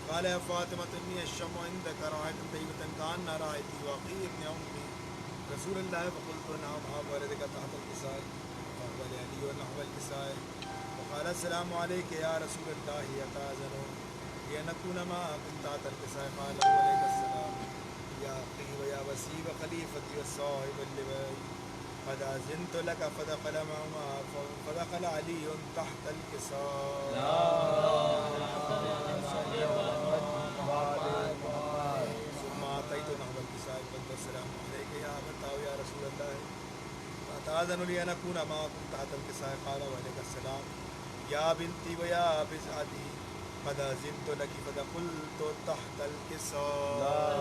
قال يا فاطمة إني الشم عندك رائحة طيبة كأن رائحتي وأخي ابن أمي رسول الله فقلت نعم ها ولدك تحت الكساء فأقبل علي ونحو الكساء وقال السلام عليك يا رسول الله يتأذن لأن أكون معكم تحت الكساء قال وعليك السلام يا أخي ويا وسيب خليفتي والصاحب اللواء قد أذنت لك فدخل علي تحت الكساء ثم أتيت نحو الكساء قلت السلام عليك يا أبتا يا رسول الله أتأذن لي أن أكون معكم تحت الكساء قال وعليك السلام يا بنتي ويا بزعتي قد أذنت لك فدخلت تحت الكساء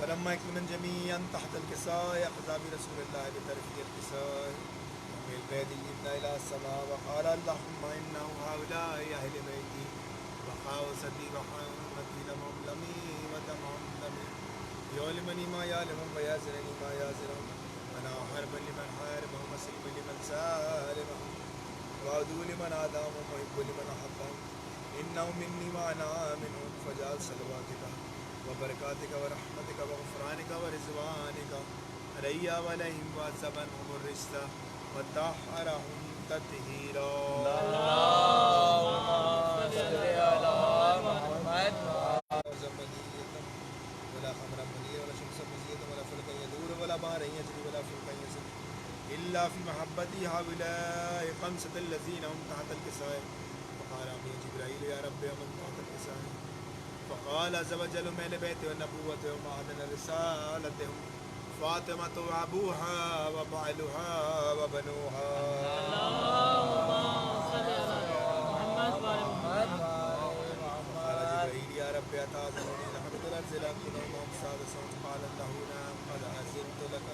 فلما يكمن جميعا تحت الكساء أخذ برسول الله بطرفي الكساء من البيت يبنى إلى السماء وقال اللهم إنه هؤلاء أهل بيتي وخاوستي وحرمتي لهم لمي ودمهم لمي يعلمني ما يعلمهم ويزرني ما يزرهم وأنا حربا لمن حاربهم وسلما لمن سالمهم وعدو لمن عاداهم ومحب لمن أحبهم إنهم مني وأنا منهم فجعل صلواتك وبركاتك ورحمتك وغفرانك ورزوانك علي وعليهم وعذبنهم الرجس وطهرهم تطهيرا اللهم صل على محمد ولا خمر منير ولا شمس مزيد ولا فلك يدور ولا بحر يجري ولا فلك يسر إلا في محبتي هؤلاء خمسة الذين هم تحت الكساء فقال أبي جبرائيل يا رب من تحت الكساء فقال عز وجل من بيت والنبوة ومعدن رسالتهم فاطمة وأبوها وبعلها وبنوها اللهم صل على محمد وعلى محمد قال جبرائيل يا رب أتأذنني لقد أنزل كلهم سادسا قال له نعم قد أذنت لك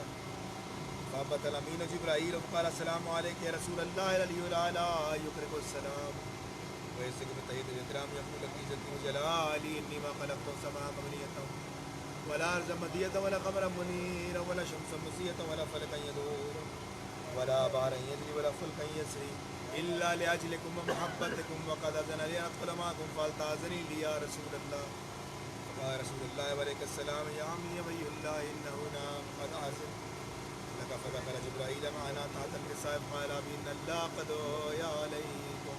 فأبت الأمين جبرائيل فقال السلام عليك يا رسول الله العلي الأعلى يقرئ السلام ويسلك بالتحية الإكرام يقول لك عزتي وجلالي إني ما خلقت السماء مبنية ولا أرضا مدية ولا قمرا منيرا ولا شمسا مزية ولا فلكا يدور ولا بحرا يجري ولا فلكا يسري إلا لأجلكم ومحبتكم وقد أذن لي أن أدخل معكم فلتأذني لي يا رسول الله فقال رسول الله وعليك السلام يا عمي يا ولي الله إنه نعم قد أذن لك فدخل جبرائيل معنا تحت الكساء قال إن الله قد أوحى عليكم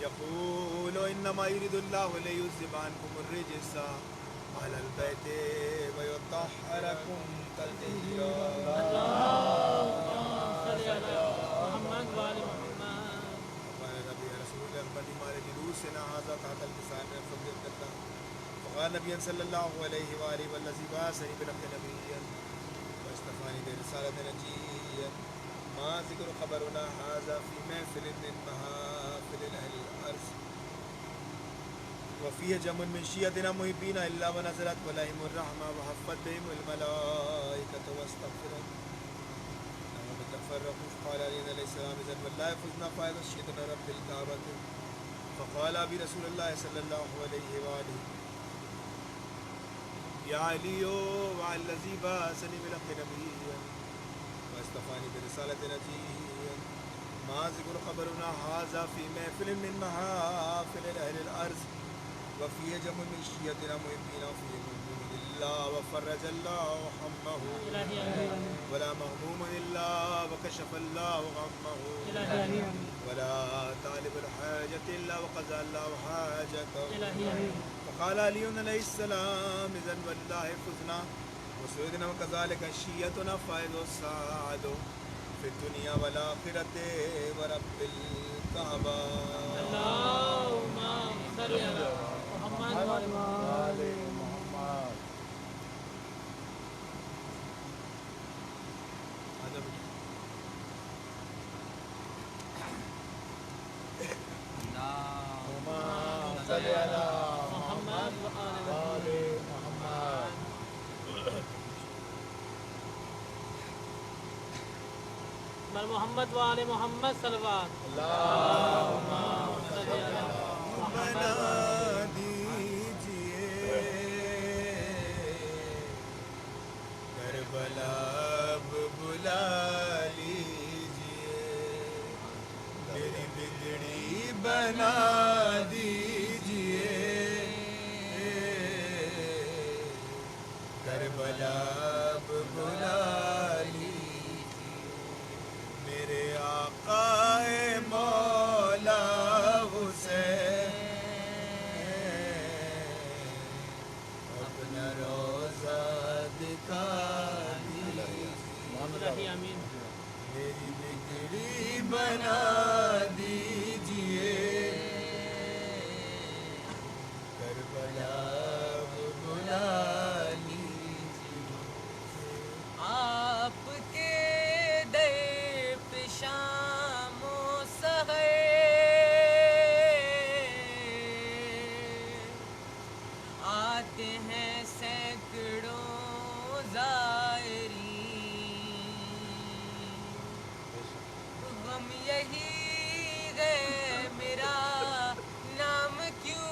يقول إنما يريد الله ليذهب عنكم الرجس أهل البيت ويطهركم تطهيرا اللهم صل على محمد وعلى محمد وقال النبي رسول الله بني مال جلوسنا هذا تحت الكساء من فضل الله وقال النبي صلى الله عليه وآله والذي بعثني بالحق نبيا واصطفاني برسالة نجيا ما ذكر خبرنا هذا في محفل من محافل أهل الأرض وفيه جمع من شيعتنا محبين إلا ونزلت عليهم الرحمة وحفت بهم الملائكة واستغفرهم لما تفرقوا قال علي عليه السلام إذن والله فزنا فائدة الشيطان رب الكعبة فقال أبي رسول الله صلى الله عليه وآله يا علي وعلى الذي بعثني بالحق نبيا واصطفاني برسالة نجيا ما ذكر خبرنا هذا في محفل من محافل أهل الأرض وفيه جمع من شيعتنا محبين وفيه مهموم إلا وفرج الله همه ولا مهموم إلا وكشف الله غمه ولا طالب الحاجة إلا وقضى الله حاجته فقال علي عليه السلام إذن والله فزنا وسعدنا وكذلك شيعتنا فائد والسعد في الدنيا والآخرة ورب الكعبة اللهم صل على محمد وعلى محمد اللهم صل على محمد وعلى محمد محمد وعلى محمد صلوات اللهم صل على محمد دیجئے کربلا بلا لیجئے میری بگڑی بنا دیجئے کربلا اب بلا لیجئے میرے آقا مولا حسین اپنا روزہ دکھا الہی آمین میری بگڑی بنا دیجئے کربلا اب بلا لیجئے آپ کے در پہ شام و سحر آتے ہیں سینکڑوں زائرین غم یہی ہے میرا نام کیوں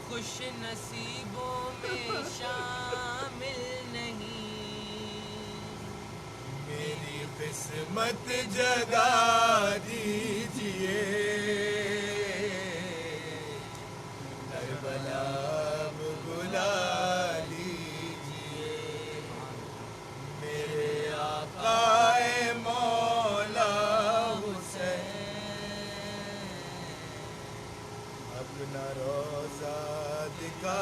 خوش نصیبوں میں شامل نہیں میری قسمت جگا دیجئے کربلا اب بلا لیجئے میرے آقا مولا حسین اپنا روزہ دکھا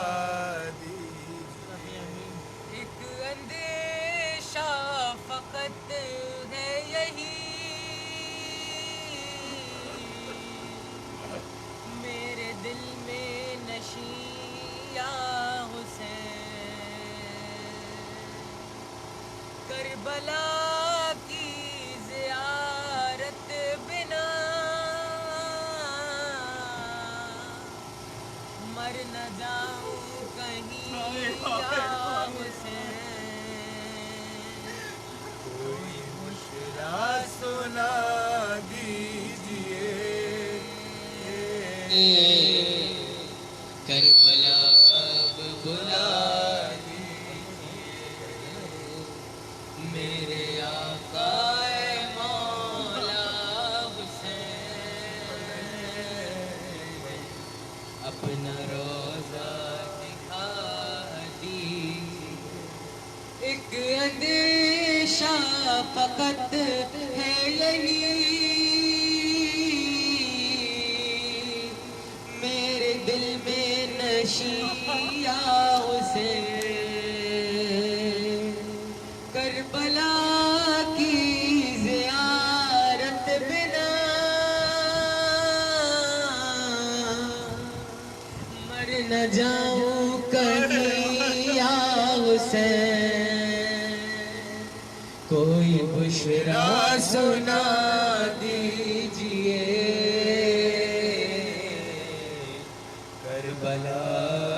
دیجئے ایک اندیشہ فقط ہے یہی میرے دل میں نشیں یا حسین کربلا کی زیارت بنا مر نہ جاؤں کہیں یا حسین کوئی مشرا سنا دیجئے کربلا اب بلا میرے آقا مولا حسین اپنا روزہ دکھا دیجئے ایک اندیشہ فقط ہے یہی میرے دل میں نشیں یا حسین کربلا کی زیارت بنا مر نہ جاؤں کہیں یا حسین کوئی بشرا سنا دیجئے کربلا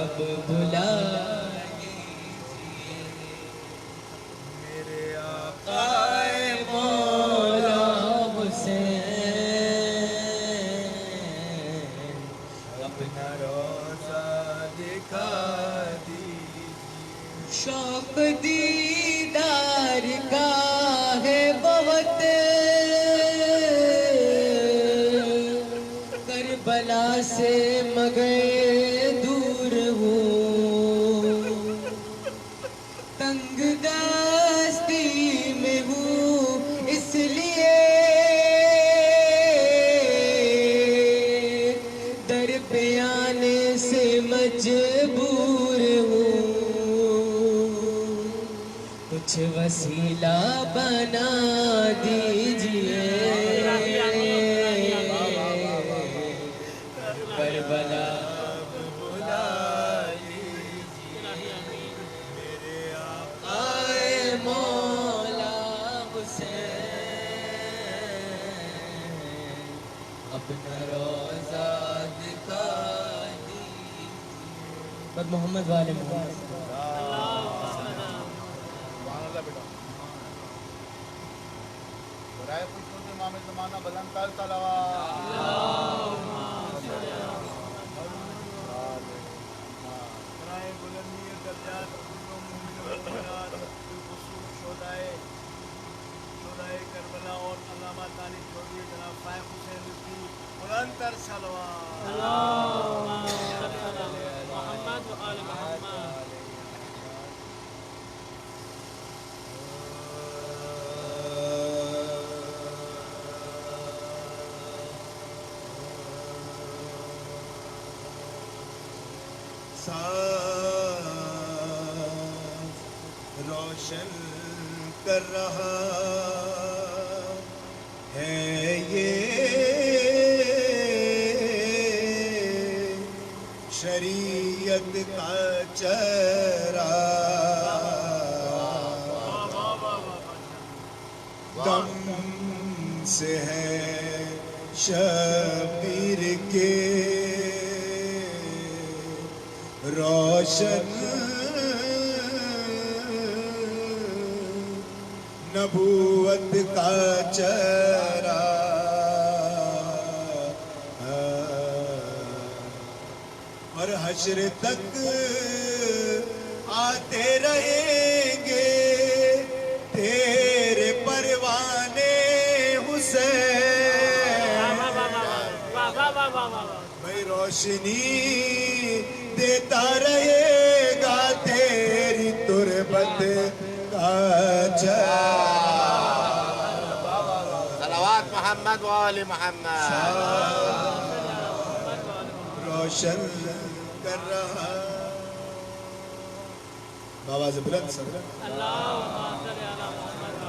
اب بلا لیجئے میرے آقا مولا حسین اپنا روزہ دکھا دیجئے شوق دیدار کا ہے بہت کربلا سے مگر دور ہوں تنگ دستی میں ہوں اس لیے در پہ آنے سے مجبور ہوں کچھ وسیلہ بنا دیجئے کربلا اب بلا لیجئے الہی آمین میرے آقا مولا حسین اپنا روزہ دکھا دیجئے بد محمد والے محمد برائے خوشنود امام زمانہ بلند تر تلوا برائے بلندی درجات مومن و مومنات بالخصوص شہدائے کربلا اور فائق حسین رضوی بلندتر صلوات اللهم صل على محمد وآل محمد روشن کر رہا ہے یہ شریعت کا چہرہ دم سے ہے شبیر کے روشن نبوت کا چہرہ اور حشر تک آتے رہیں گے تیرے پروانے حسین بھائی روشنی دیتا رہے گا تیری تربت کا صلوات محمد وآل محمد روشن کر رہا بابا بلند صدر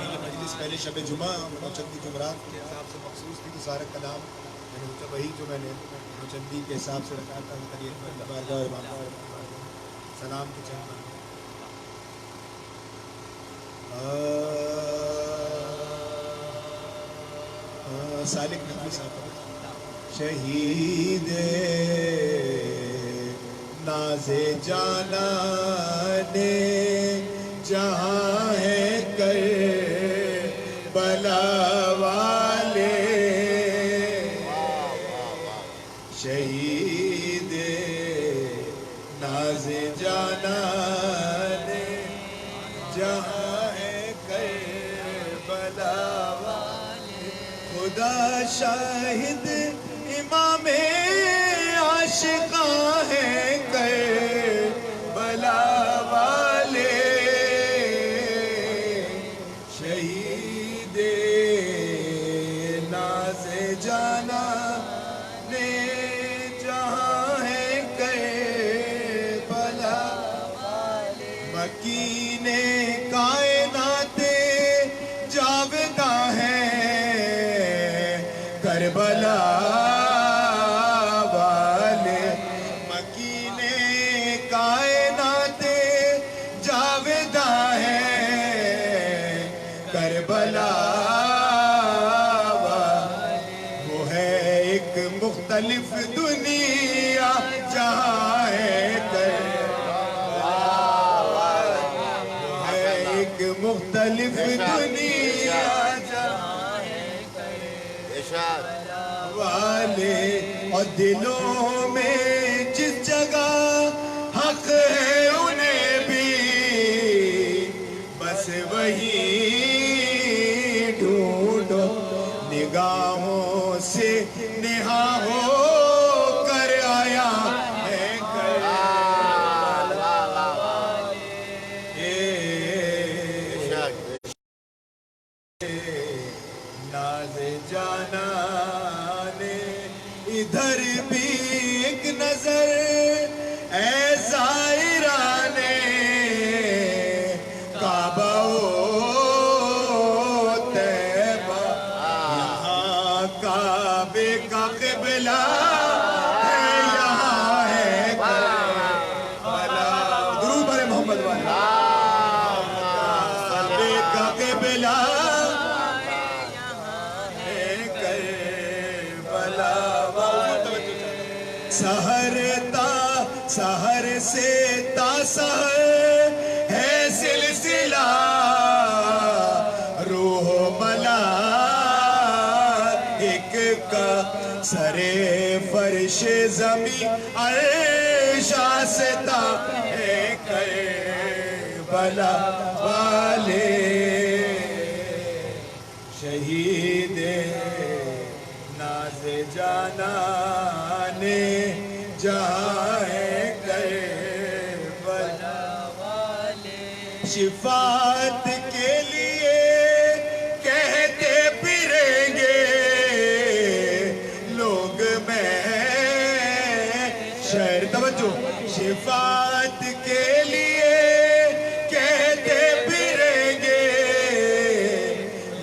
یہ مجلس پہلے شب جمعہ چندی جمعرات کے حساب سے مخصوص تھی تو سارا کلام میں نے سوچا وہی جو میں نے چندی کے حساب سے رکھا تھا سلام کے چند سالک نقوی صاحب شہید ناز جانا نے جہاں ہے کر بلا والے شہید ناز جانا نے جہاں ہے کر بلا خدا شاہد امام عاشقاں ہے کربلا والے شہید ناز جانا نے جہاں ہے کربلا مکین کائنات جاوداں ہے کربلا والے مکین کائنات جاوداں ہے کربلا وہ ہے ایک مختلف دنیا جہاں ہے کربلا وہ ہے ایک مختلف دنیا والے اور دلوں میں جس جگہ حق ہے انہیں بھی بس وہی ڈھونڈو نگاہوں سے نہاں ہو کر آیا ہے ناز جانا ادھر بھی ایک نظر اے زائران کعبہ و طیبہ یہاں کعبے کا قبلہ ہے یہاں ہے کربلا درود بر محمد والا کعبے کا قبلہ سحر سے تا سحر ہے سلسلہ روح ملائک کا سر فرش زمین عرش آستا ہے کربلا والے شہید ناز جانانے جائیں کربلا والے شفاعت کے لیے کہتے پھریں گے لوگ محشر توجہ شفاعت کے لیے کہتے پھریں گے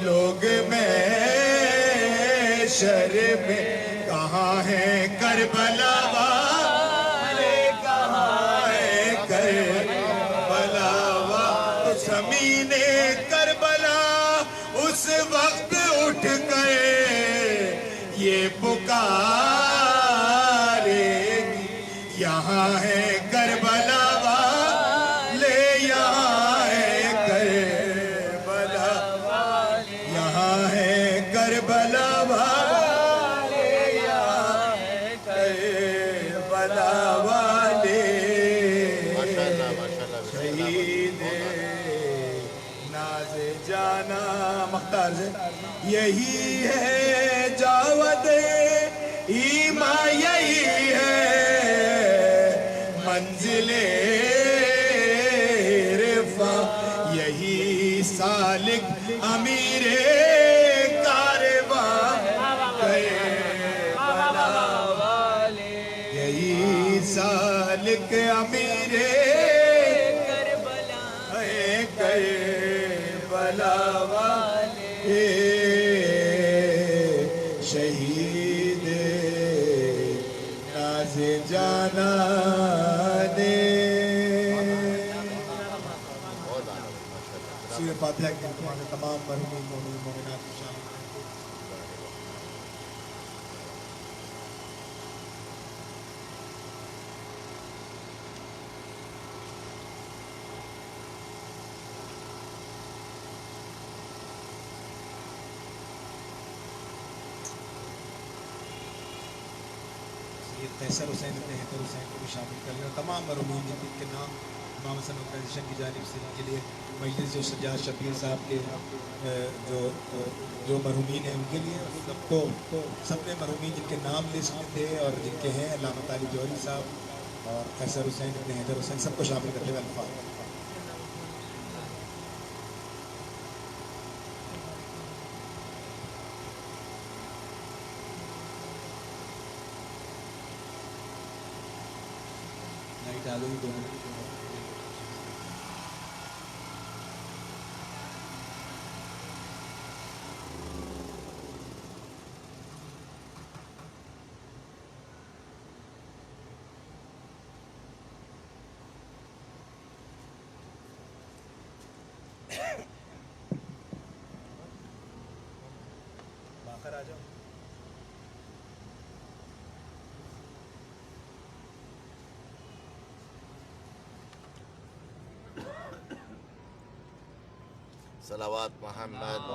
لوگ محشر میں کہاں ہے کربلا والے کہاں ہے کربلا والے زمین کربلا اس وقت اٹھ گئے یہ پکارے گی یہاں ہے کربلا والے یہاں ہے کربلا یہاں ہے کربلا والے یہاں ہے کربلا والے شہید ناز جانا مختار سے یہی ہے جاوت ایمان یہی ہے منزل رفا یہی سالک امیر کارواں کربلا والے یہی سالک امیر کربلا والے شہید ناز جانانے سورہ فاتحہ کے تمام مرحومین مومنین مومنات کو شامل کریں سید قیصر حسین ابن حیدر حسین کو بھی شامل کر لیں اور تمام مرحومین جن کے نام امام حسن آرگنائزیشن کی جانب سے ان کے لیے مجلس جو سجاد شبیر صاحب کے جو مرحومین ہیں ان کے لیے سب کو سب نے مرحومین جن کے نام لسٹ میں تھے اور جن کے ہیں علامہ علی جوہری صاحب اور قیصر حسین ابن حیدر حسین سب کو شامل کرتے ہوئے الفاظ ڈالو دونوں باہر آ جاؤ صلوات محمد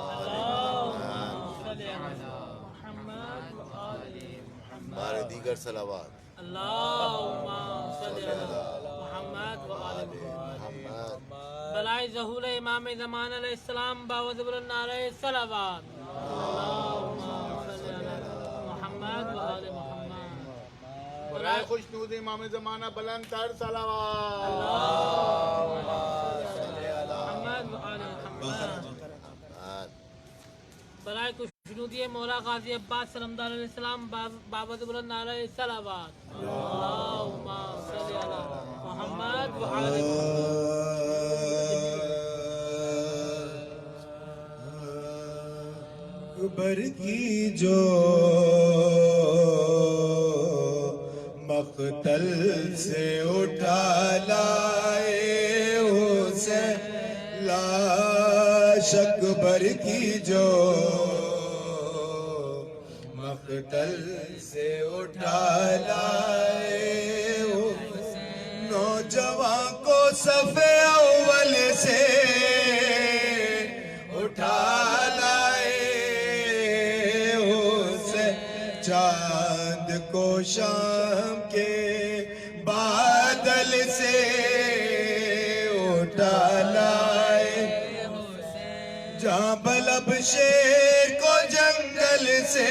بار دیگر صلوات اللہم صلی علی محمد و آل محمد بلائے ظہور امام زمان علیہ السلام باوجب علیہ الصلوات اللہم صلی علی محمد و آل محمد برائے خوشنود امام زمانہ بلند تر صلوات محمد و آل محمد برائے خوشنودی مولا غازی عباس سلمدار علیہ السلام بابت بلند علیہ الصلوات اللہم صلی علی محمد و آل بر کی جو مقتل سے اٹھا لائے حسین لاش اکبر کی جو مقتل سے اٹھا لائے نوجوان کو صف اول سے اٹھا لائے حسین چاند کو شام کے بادل سے اٹھا لائے جہاں بلب شیر کو جنگل سے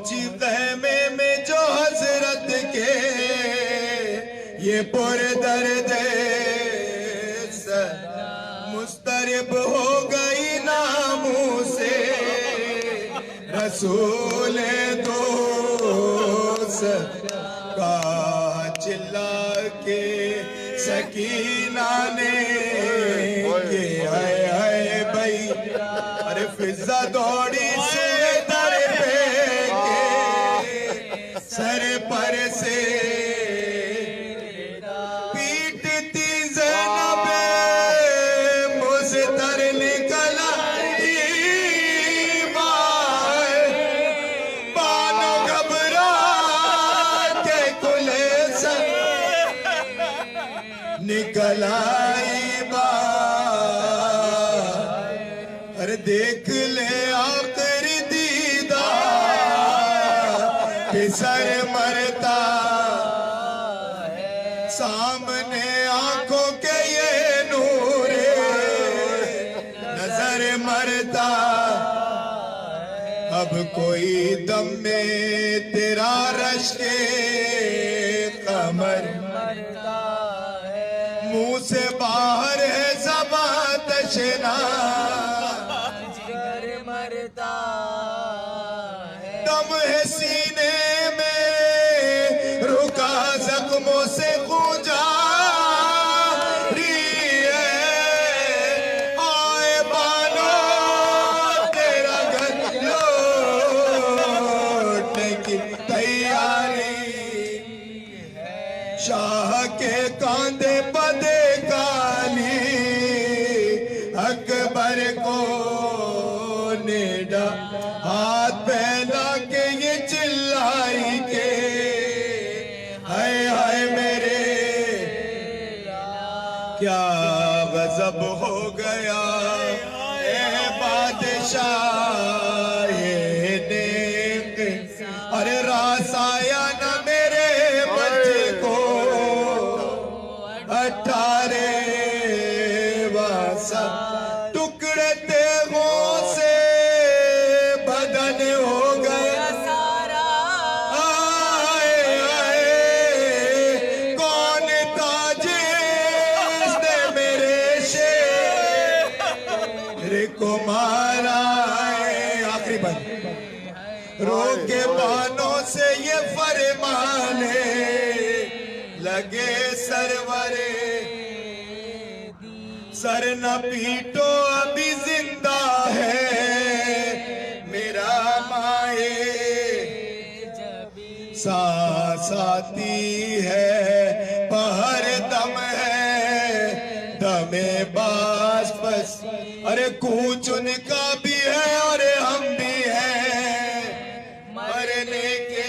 پہنچی خیمے میں جو حضرت کے یہ پر درد مسترب ہو گئی ناموں سے رسول دوست کا چلا کے سکینہ نے کہ ہے بھائی ارے فضا دوڑی سوئے در پہ کے سر پر سے پیٹتی زینب مزدر نکل ایمان بانو گھبرا کے کلے سے نکل آئی بات ارے دیکھ لے آخری دیدار پسر مرتا سامنے آنکھوں کے یہ نور نظر مرتا اب کوئی دم میں تیرا رشک قمر منہ سے باہر ہے زبان تشنا دم ہے سینے میں رکا زخموں سے خون جاری ہے آئے بانو تیرا گھر لوٹنے کی تیاری شاہ کے کاندھے پدے کالی اکبر کو نیڈا ہاتھ پہنا کے یہ چلائی کے ہائے ہائے میرے کیا غضب ہو گیا اے بادشاہ نیک ارے راس آیا نہ میرے بچے کو 18 واسا ٹکڑے تیغوں سے بدن ہو گیا سارا آئے آئے کون تھا جس نے میرے شیر کو مارا ہے آخری بند رو کے بانوں سے یہ فرمانے لگے سرورے سر نہ پیٹو ابھی زندہ ہے میرا مائے سانس آتی ہے پہر دم ہے دم باس بس ارے کوچ ان کا بھی ہے اور ہم بھی ہیں مرنے کے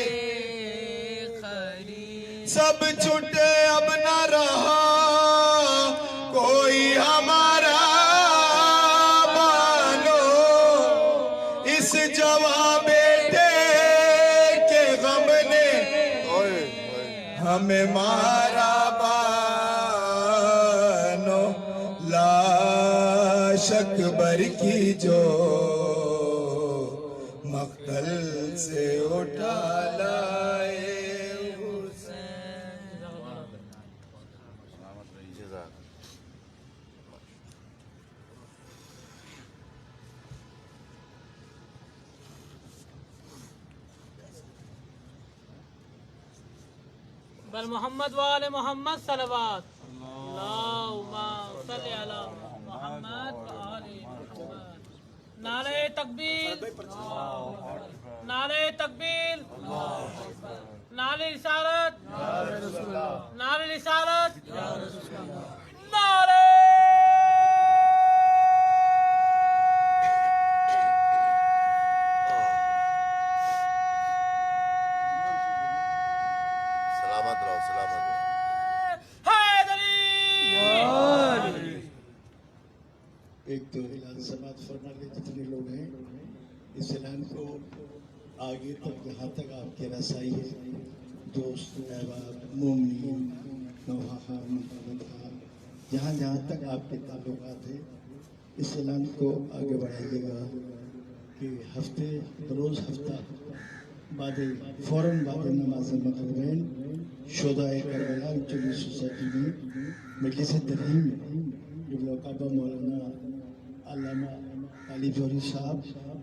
سب چھوٹے اب نہ رہا کوئی ہمارا بانو اس جوان بیٹے کے غم نے ہمیں مارا بانو لاش اکبر کی جو مقتل سے اٹھا لائے بل محمد وآل محمد صلوات اللہم صلی علی محمد وآل محمد نعرہ تکبیر نعرہ تکبیر نعرہ رسالت نعرہ رسالت نعرہ ایک تو اعلان سماعت فرما لے جتنے لوگ ہیں اس اعلان کو آگے تک جہاں تک آپ کی رسائی ہے دوست احباب مومنین نوحہ منتخب جہاں جہاں تک آپ کے تعلقات ہیں اس اعلان کو آگے بڑھائیے گا کہ ہفتے روز ہفتہ فوراً بعد نماز مغربین شہدائے کربلا انچلی سوسائٹی میں مجلس ترحیم جو کعبہ مولانا علامہ علی جوہری صاحب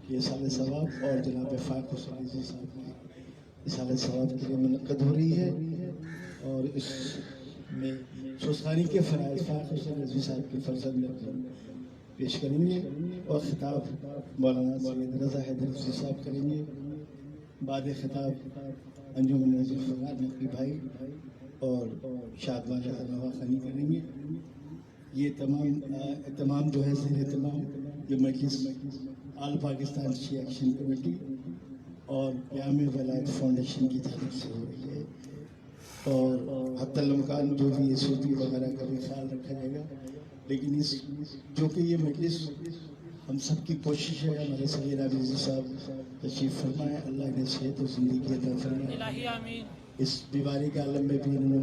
کی اصالِ ثواب اور جناب فائق حسین رضوی صاحب کی اصالِ ثواب کے لیے منعقد ہو رہی ہے، اور اس میں سوسخانی کے فرائض فائق حسین رضوی صاحب کے فرزند پیش کریں گے، اور خطاب مولانا سید رضا حیدر رضوی صاحب کریں گے۔ بعد خطاب انجمن نظیر فرقان نقوی بھائی اور شادمان رضا خانی کریں گے۔ یہ تمام جو ہے زیر اہتمام یہ مجلس آل پاکستان شیعہ ایکشن کمیٹی اور قیام ولایت فاؤنڈیشن کی جانب سے ہو رہی ہے، اور حتی الامکان جو بھی یہ صوتی وغیرہ کا بھی خیال رکھا جائے گا، لیکن جو کہ یہ مجلس ہم سب کی کوشش ہے، ہمارے سید عزیز صاحب تشریف فرمائے، اللہ انہیں صحت و زندگی عطا فرمائے۔ الہی آمین۔ اس بیماری کے عالم میں بھی انہوں نے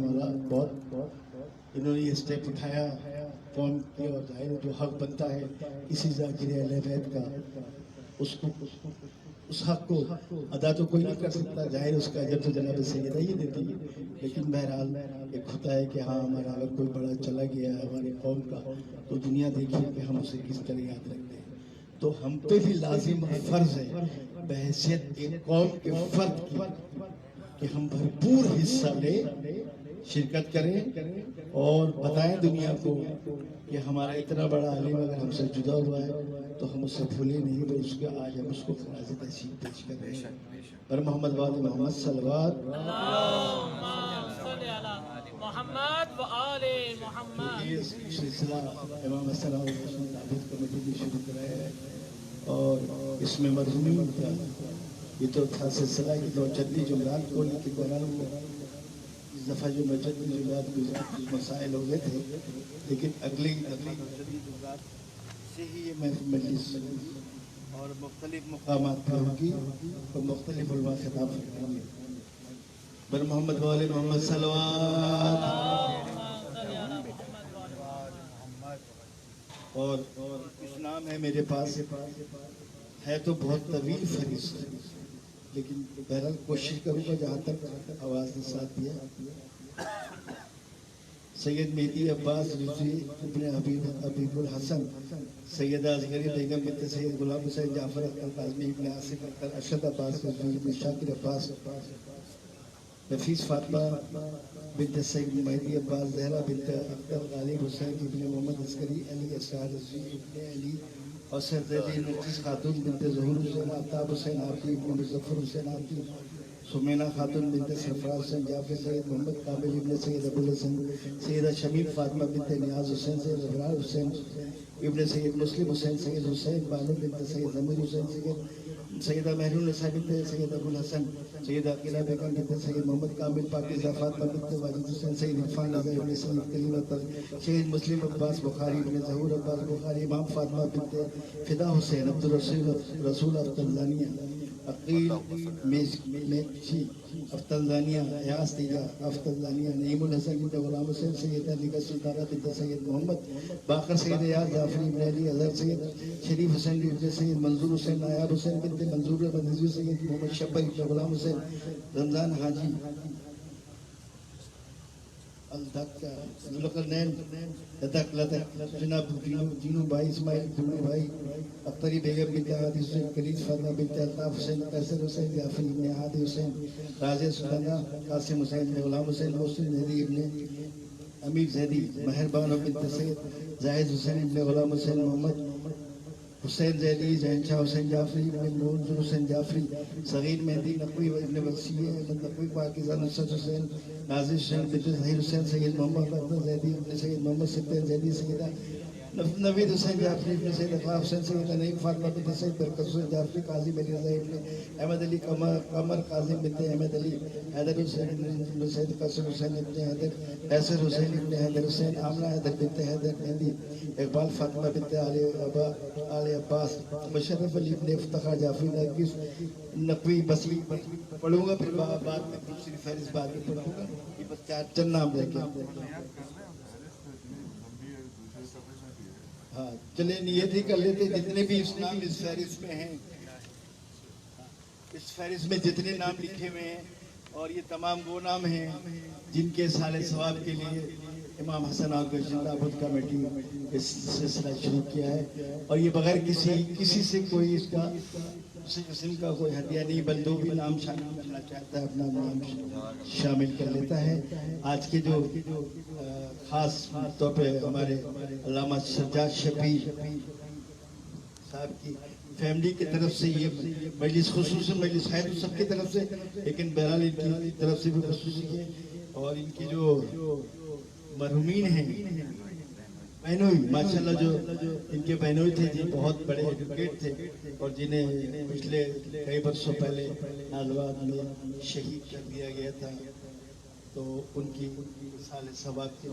انہوں نے یہ اسٹیپ اٹھایا قوم کے، اور ظاہر جو حق بنتا ہے کسی ذاکر اہل بیت کا، اس حق کو ادا تو کوئی نہیں کر سکتا، ظاہر اس کا اجر تو جناب سیدہ ہی دیتی ہے، لیکن بہرحال ایک ہوتا ہے کہ ہاں ہمارا اگر کوئی بڑا چلا گیا ہے ہماری قوم کا، تو دنیا دیکھیے کہ ہم اسے کس طرح یاد رکھتے ہیں۔ تو ہم پہ بھی لازم فرض ہے بحیثیت ایک قوم کے فرد کی کہ ہم بھرپور حصہ لیں، شرکت کریں اور بتائیں دنیا کو کہ ہمارا اتنا بڑا عالم اگر ہم سے جدا ہوا ہے تو ہم اسے بھولے نہیں، بلکہ اس کے آج ہم اس کو خراج تحسین پیش کر رہے ہیں۔ پر محمد وآل محمد صلوات اللہم صلی علی محمد و آل محمد۔ یہ سلسلہ امام حسن اور حسین عابد کمیٹی بھی شروع کرایا ہے، اور اس میں مضمون کا یہ تو تھا سلسلہ کہ نوجدی جمعرات کو، لیکن بہرحال وہ اس دفعہ جو نوجدی جمعرات کے مسائل ہو گئے تھے، لیکن اگلی نوجدی جمعرات سے ہی یہ مجلس اور مختلف مقامات پر ہوگی اور مختلف علماء خطاب فرمائیں گے۔ بر محمد وآل محمد صلوات۔ اور کچھ نام ہے میرے پاس، ہے تو بہت طویل فہرست، لیکن بہرحال کوشش کروں گا جہاں تک آواز نے ساتھ دیا۔ سید مہدی عباس رضوی ابن حبیب الحسن، سیدہ اصغری بیگم بنت سید غلام حسین جعفر اختر کاظمی ابن آصف اختر ارشد عباس رضوی ابن شاکر عباس، نفیس فاطمہ بنت سید مہدی عباس، زہرا بنت اختر غالب حسین ابن محمد عسکری، علی اسرار رضوی ابن علی، اور سرزیدی نرجس خاتون بنت ظہور حسین، آفتاب حسین عابدی ابن مظفر حسین عابدی، سمینا خاتون بنت سرفراز حسین جعفر، سید محمد کامل ابن سید ابوالحسن، سیدہ شمیم فاطمہ بنت نیاز حسین، سید ابرار حسین ابن سید مسلم حسین، سید حسین بانو بنت سید ضمیر حسین، سیدہ مہرون نساء بنت سید ابوالحسن، سیدہ عقیلہ بیگم بنت سید محمد کامل، پاکیزہ فاطمہ بنت واجد حسین، سید عرفان رضا ابن سید کلیم اطہر، شہید مسلم عباس بخاری ابن ظہور عباس بخاری، امام فاطمہ بنت فدا حسین، عبدالرسول افتلانیہ، عقیل میچی افتلانیہ، ایاز تیجا افتلانیہ، نعیم الحسن بنت غلام حسین، سیدہ نگہ سلطانہ بنت سید محمد باقر، سید ایاز جعفری ابن علی اظہر، سید شریف حسین ابن سید منظور حسین، نایاب حسین بنت منظور احمد رضوی، سید محمد شبر ابن غلام حسین، رمضان حاجی ذوالقرنین، جناب جینو بھائی، اسماعیل جنو بھائی، اختری بیگم بنت ہادی حسین، کلیز فاطمہ بنت الطاف حسین، قیصر حسین جعفری ابن ہادی حسین، راجہ سلطانہ قاسم حسین ابن غلام حسین، محسن زیدی ابن امیر زیدی، مہربان بنت سید زاہد حسین ابن غلام حسین، محمد حسین زیدی، زہن شاہ حسین جعفری ابن منظور حسین جعفری، صغیر مہدی نقوی ابن وسیع احمد نقوی، پاکیزہ نصرت حسین، نازش حسین بنت ظہیر حسین، سید محمد اختر زیدی ابن سید محمد سبتین زیدی، سیدہ نوید حسین جعفری ابن سید اقلاف حسین، سیدہ نعیم فاطمہ بنت سید برکت حسین جعفری، قاضی علی رضا ابن احمد علی قمر، قاضی بنت احمد علی، حیدر حسین ابن سید قاسم حسین ابن حیدر، قیصر حسین ابن حیدر حسین، آمنہ حیدر بنت حیدر مہندی، اقبال فاطمہ بنت آل عباس، مشرف علی ابن افتخار جعفری، نرگس نقوی بسی پڑھوں گا، پھر بعد میں دوسری فہرست بعد میں پڑھوں گا، یہ بس چند نام لے کے ہاں چلے نیت ہی کر لیتے جتنے بھی اس نام اس فہرست میں ہیں۔ اس فہرست میں جتنے نام لکھے ہوئے ہیں اور یہ تمام وہ نام ہیں جن کے سال ثواب کے لیے امام حسن اور زندہ آباد کمیٹی اس سلسلہ شروع کیا ہے، اور یہ بغیر کسی سے کوئی اس کا کسی قسم کا کوئی ہدیہ نہیں، بل جو بھی نام شامل کرنا چاہتا ہے اپنا نام شامل کر لیتا ہے۔ آج کے جو خاص طور پہ ہمارے علامہ سجاد شفیع صاحب کی فیملی کی طرف سے یہ مجلس، خصوصاً مجلس ہے تو سب کی طرف سے، لیکن بہرحال ان کی طرف سے بھی خصوصی ہے، اور ان کی جو مرحومین ہیں بہنوئی، ماشاءاللہ جو ان کے بہنوئی تھے جی بہت بڑے ایڈوکیٹ تھے، اور جنہیں پچھلے کئی برسوں پہلے نازآباد میں شہید کر دیا گیا تھا، تو ان کی سال ثواب کے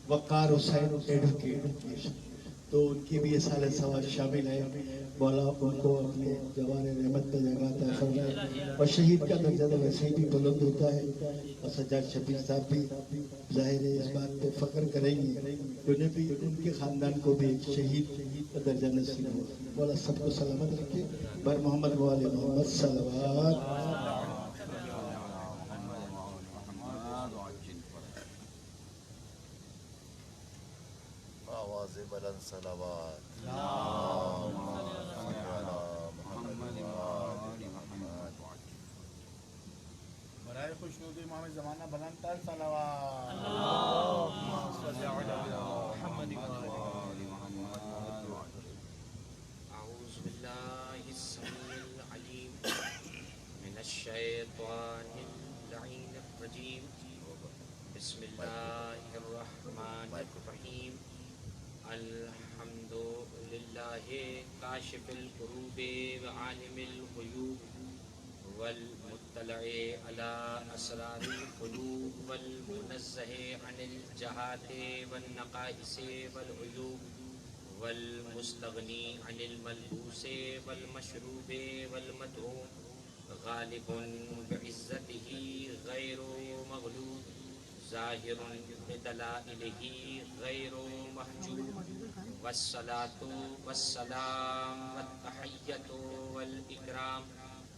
وقار حسین ایڈوکیٹ، تو ان کی بھی یہ سال ثواب شامل ہے۔ مولا ان کو اپنے جوار رحمت میں جگہ عطا فرمائے، اور شہید کا درجہ تو ویسے ہی بھی بلند ہوتا ہے، اور سجاد شفیع صاحب بھی ظاہر ہے اس بات پہ فخر کریں گے کہ انہیں بھی ان کے خاندان کو بھی ایک شہید کا درجہ نصیب ہو۔ مولا سب کو سلامت رکھے، بر محمد و آل محمد صلوات۔ آواز بلند صلوات۔ برائے خوشنود امام زمانہ بلند تر صلوات۔ أعوذ بالله السميع العليم من الشيطان اللعين الرجيم بسم الله الرحمن الرحيم الحمد لله كاشف الكروب وعالم الغيوب والمطلع على أسرار القلوب والمنزه عن الجهات والنقائص والعيوب والمستغني عن الملبوس والمشروب والمدعو غالب بعزته غير مغلوب ظاهر بدلائله غير محجوب والصلاة والسلام والتحية والإكرام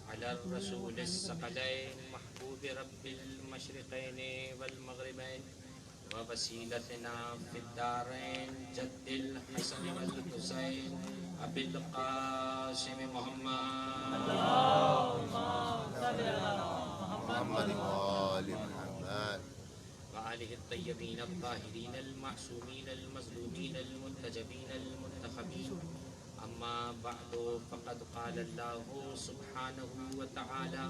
على الرسول الثقلين محبوب رب المشرقين والمغربين ووسيلتنا في الدارين جد الحسن والحسين أبي القاسم محمد محمد وآل محمد وآله الطيبين الطاهرين المعصومين المظلومين المنتجبين المنتخبين أما بعد فقد قال الله سبحانه وتعالى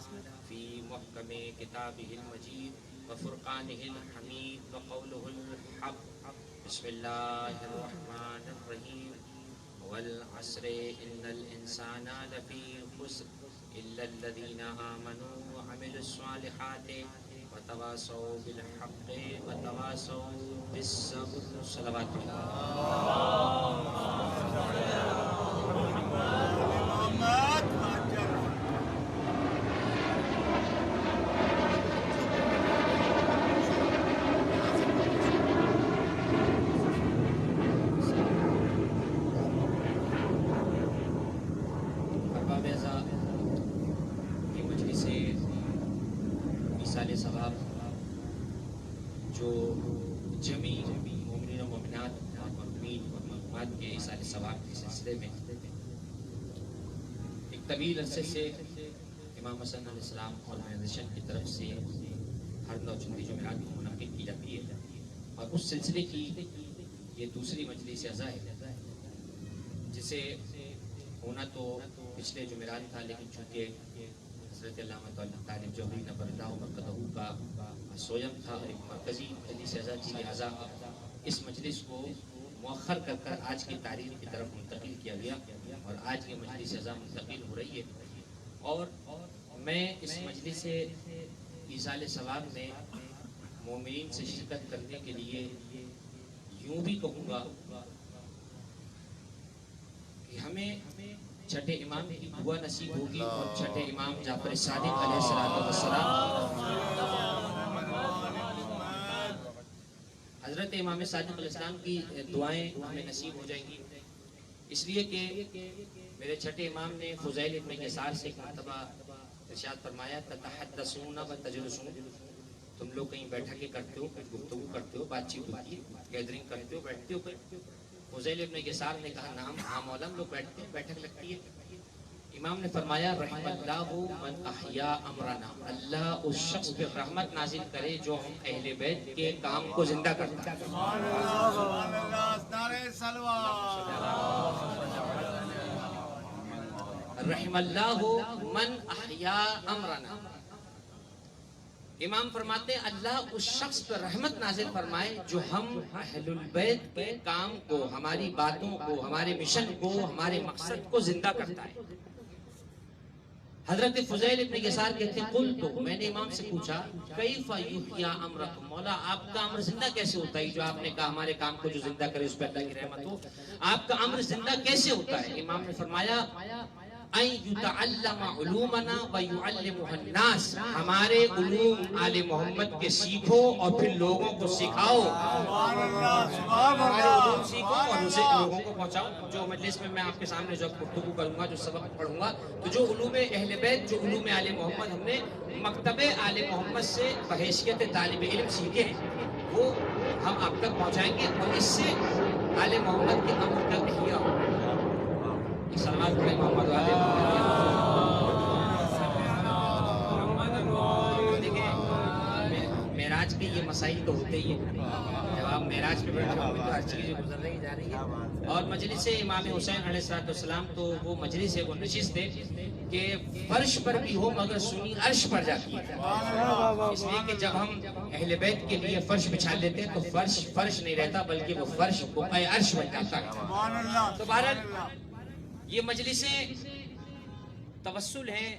في محكم كتابه المجيد وفرقانه الحميد وقوله الحق بسم الله الرحمن الرحيم والعصر إن الإنسان لفي خسر إلا الذين آمنوا وعملوا الصالحات وتواصوا بالحق وتواصوا بالصبر صلوات ثواب جو جمی مومنین و مومنات اور مرحومین اور مرحومات کے ایصال ثواب کے سلسلے میں ایک طویل عرصے سے امام حسن علیہ السلام آرگنائزیشن کی طرف سے ہر نو چندی جمعرات کو منعقد کی جاتی ہے، اور اس سلسلے کی یہ دوسری مجلس اعزا ہے، جسے ہونا تو پچھلے جمعرات تھا، لیکن چونکہ حضرت علامہ طالب جوہری نبر اللہ مرکزہ کا سویم تھا اور ایک مرکزی مجلس اعزا تھی، لہٰذا اس مجلس کو مؤخر کر کر آج کی تاریخ کی طرف منتقل کیا گیا، اور آج یہ مجلس اعزا منتقل ہو رہی ہے۔ اور میں اس مجلس ایصال ثواب میں مومنین سے شرکت کرنے کے لیے یوں بھی کہوں گا کہ ہمیں چھٹے امام کی دعا نصیب ہوگی، اور چھٹے امام جعفر صادق علیہ السلام حضرت امام صادق علیہ السلام کی دعائیں ہمیں نصیب ہو جائیں گی، اس لیے کہ میرے چھٹے امام نے فضیل ابن یسار سے ایک مرتبہ ارشاد فرمایا تتحدثون و تجلسون، تم لوگ کہیں بیٹھکیں کرتے ہو، کچھ گفتگو کرتے ہو، بات چیت ہوتی ہے، گیدرنگ کرتے ہو، بیٹھتے ہو. فضیل ابن یسار نے کہا نام، ہاں مولا ہم لوگ بیٹھتے ہیں، بیٹھک لگتی ہے. امام نے فرمایا رحم اللہ من احیا امرنا، اللہ اس شخص پہ رحمت نازل کرے جو ہم اہل بیت کے کام کو زندہ کرتا ہے. رحم اللہ من احیا امرنا، امام فرماتے ہیں اللہ اس شخص پر رحمت نازل فرمائے جو ہم اہل البیت کے کام کو، ہماری باتوں کو، ہمارے مشن کو، ہمارے مقصد کو زندہ کرتا ہے. حضرت فضیل ابن یسار کہتے ہیں قلت، میں نے امام سے پوچھا کیف یحیی امرکم، مولا آپ کا امر زندہ کیسے ہوتا ہے؟ جو آپ نے کہا ہمارے کام کو جو زندہ کرے اس پہ اللہ کی رحمت ہو، آپ کا امر زندہ کیسے ہوتا ہے؟ امام نے فرمایا ان یتعلم علومنا ویعلمها الناس، ہمارے علوم آل محمد کے سیکھو اور پھر لوگوں کو سکھاؤ. ہمارے علوم سیکھو اور اسے لوگوں کو پہنچاؤ. جو مجلس میں آپ کے سامنے جو گفتگو کروں گا، جو سبق پڑھوں گا، تو جو علوم اہل بیت، جو علوم آل محمد ہم نے مکتب آل محمد سے بحیثیت طالب علم سیکھے ہیں، وہ ہم آپ تک پہنچائیں گے اور اس سے آل محمد کے امر کا احیاء ہوگا. سلامات علیہ محمد والے معراج کے یہ مسائل تو ہوتے ہی ہیں. جب آپ معراج پہ بیٹھے ہوں گے تو ہر چیز گزر رہی جا رہی ہے. اور مجلس امام حسین علیہ السلام تو وہ مجلس ہے، وہ نشست ہے کہ فرش پر بھی ہو مگر سنی عرش پر جاتی ہے. اس لیے کہ جب ہم اہل بیت کے لیے فرش بچھا لیتے ہیں تو فرش نہیں رہتا بلکہ وہ فرش بقائے عرش بن جاتا ہے. تو بہرحال یہ مجلسیں توسل ہیں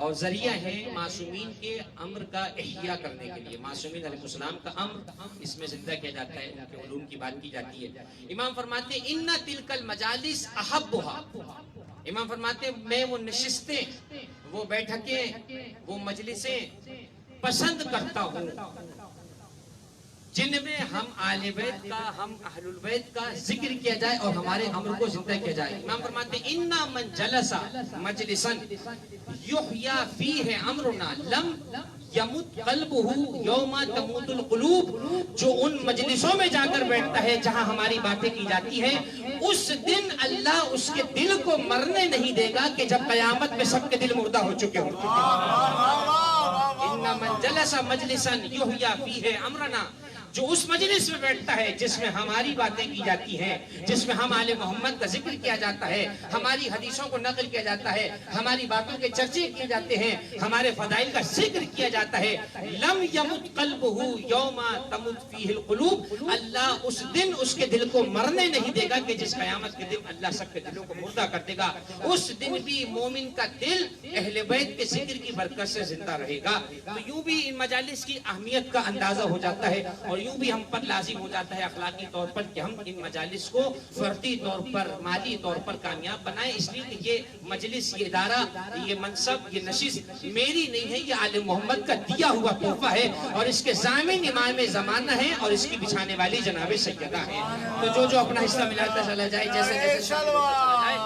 اور ذریعہ ہیں معصومین کے امر کا احیاء کرنے کے لیے. معصومین علیہ السلام کا امر اس میں زندہ کیا جاتا ہے، ان کے علوم کی بات کی جاتی ہے. امام فرماتے ہیں ان تلک المجالس احبها، امام فرماتے ہیں میں وہ نشستیں، وہ بیٹھکیں، وہ مجلسیں پسند کرتا ہوں جن میں ہم آل بیت کا، ہم اہل البیت کا ذکر کیا جائے اور ہمارے امر کو زندہ کیا جائے. امام فرماتے ہیں اِنَّا مَنْ جَلَسَ مَجْلِسًا يُحْيَا فِيهِ أَمْرُنَا لَمْ يَمُتْ قَلْبُهُ يَوْمَ تَمُوتُ الْقُلُوبُ، جو ان مجلسوں میں جا کر بیٹھتا ہے جہاں ہماری باتیں کی جاتی ہیں، اس دن اللہ اس کے دل کو مرنے نہیں دے گا کہ جب قیامت میں سب کے دل مردہ ہو چکے ہوں. اِنَّا مَنْ جَلَسَ مَجْلِسًا يُحْيَا فِيهِ أَمْرُنَا، جو اس مجلس میں بیٹھتا ہے جس میں ہماری باتیں کی جاتی ہیں، جس میں ہم آل محمد کا ذکر کیا جاتا ہے، ہماری حدیثوں کو نقل کیا جاتا ہے، ہماری باتوں کے چرچے کیے جاتے ہیں، ہمارے فضائل کا ذکر کیا جاتا ہے. لم یمت قلبہ یوم تمت فیہ القلوب، اللہ اس دن اس کے دل کو مرنے نہیں دے گا کہ جس قیامت کے دن اللہ سب کے دلوں کو مردہ کر دے گا. اس دن بھی مومن کا دل اہل بیت کے ذکر کی برکت سے زندہ رہے گا. تو یوں بھی ان مجالس کی اہمیت کا اندازہ ہو جاتا ہے اور یوں بھی ہم پر لازم ہو جاتا ہے اخلاقی طور پر کہ ہم ان مجالس کو فردی طور پر، مالی طور پر کامیاب بنائیں. اس لیے کہ یہ مجلس، یہ ادارہ، یہ منصب، یہ نشست میری نہیں ہے، یہ آل محمد کا دیا ہوا تحفہ ہے اور اس کے ضامن امام زمانہ ہے اور اس کی بچھانے والی جناب سیدہ ہے. تو جو اپنا حصہ ملاتا چلا جائے، جیسے جیسے چلا جائے،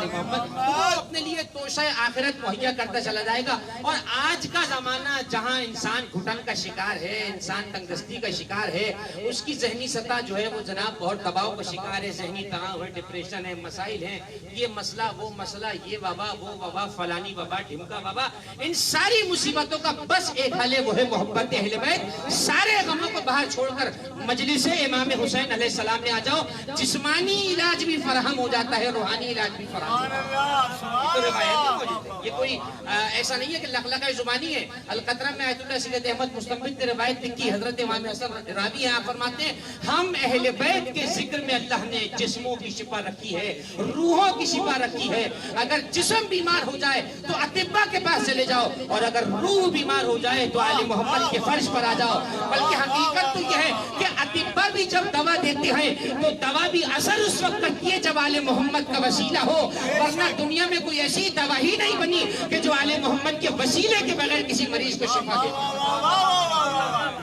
محمد اپنے لیے توشہ آخرت مہیا کرتا چلا جائے گا. اور آج کا زمانہ جہاں انسان گھٹن کا شکار ہے، انسان تنگدستی کا شکار ہے، اس کی ذہنی سطح جو ہے وہ جناب بہت دباؤ کا شکار ہے، ذہنی تناؤ ہے، ڈپریشن ہے، مسائل ہیں، یہ مسئلہ وہ مسئلہ، یہ وبا وہ وبا، فلانی وبا، ڈھمکا وبا. ان ساری مصیبتوں کا بس ایک حل ہے، وہ ہے محبت اہل بیت. سارے غموں کو باہر چھوڑ کر مجلس امام حسین علیہ السلام میں آ جاؤ. جسمانی علاج بھی فراہم ہو جاتا ہے، روحانی علاج بھی فراہم ہو جاتا ہے. تو روایت موجود ہے، یہ کوئی ایسا نہیں ہے کہ لقلقہ زبانی ہے. القطرہ میں آیت اللہ سید احمد مستنبط نے روایت لکھی، حضرت امام حسن راوی ہیں، آپ فرماتے ہیں ہم اہل بیت کے ذکر میں اللہ نے جسموں کی شفا رکھی ہے، روحوں کی شفا رکھی ہے. اگر جسم بیمار ہو جائے تو اطباء کے پاس چلے جاؤ، اور اگر روح بیمار ہو جائے تو آل محمد کے فرش پر آ جاؤ. بلکہ حقیقت تو یہ ہے کہ اطباء بھی جب دوا دیتے ہیں تو دوا بھی اثر اس وقت کرتی ہے جب آل محمد کا وسیلہ ہو، ورنہ دنیا میں کوئی ایسی دوا ہی نہیں بنی کہ جو آل محمد کے وسیلے کے بغیر کسی مریض کو شفا دے.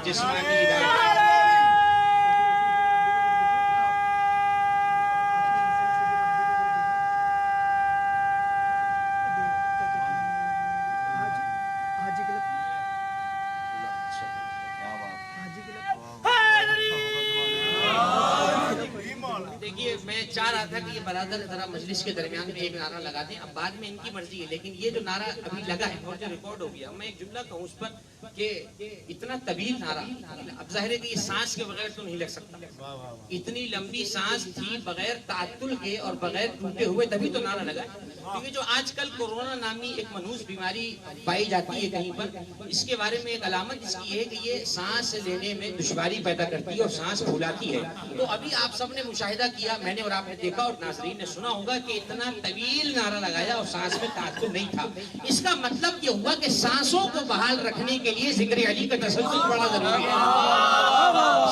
جسمانی علاج چاہ رہا تھا کہ یہ برادر ذرا مجلس کے درمیان میں ایک نعرہ لگا دیں. اب بعد میں ان کی مرضی ہے، لیکن یہ جو نعرہ ابھی لگا ہے اور جو ریکارڈ ہو گیا، میں ایک جملہ کہوں اس پر کہ اتنا طویل نعرہ، اب ظاہر ہے کہ یہ سانس کے بغیر تو نہیں لگ سکتا. اتنی لمبی سانس تھی بغیر تعطل کے اور بغیر ٹوٹے ہوئے، تبھی تو نعرہ لگا. کیونکہ جو آج کل کورونا نامی ایک منحوس بیماری پائی جاتی ہے کہیں پر، اس کے بارے میں ایک علامت اس کی ہے کہ یہ سانس لینے میں دشواری پیدا کرتی ہے اور سانس پھولاتی ہے. تو ابھی آپ سب نے مشاہدہ کیا، میں نے اور آپ نے دیکھا اور ناظرین نے سنا ہوگا کہ اتنا طویل نعرہ لگایا اور سانس میں تعطل نہیں تھا. اس کا مطلب یہ ہوا کہ سانسوں کو بحال رکھنے کے لیے ذکر علی کا تسلسل بڑا ضروری ہے.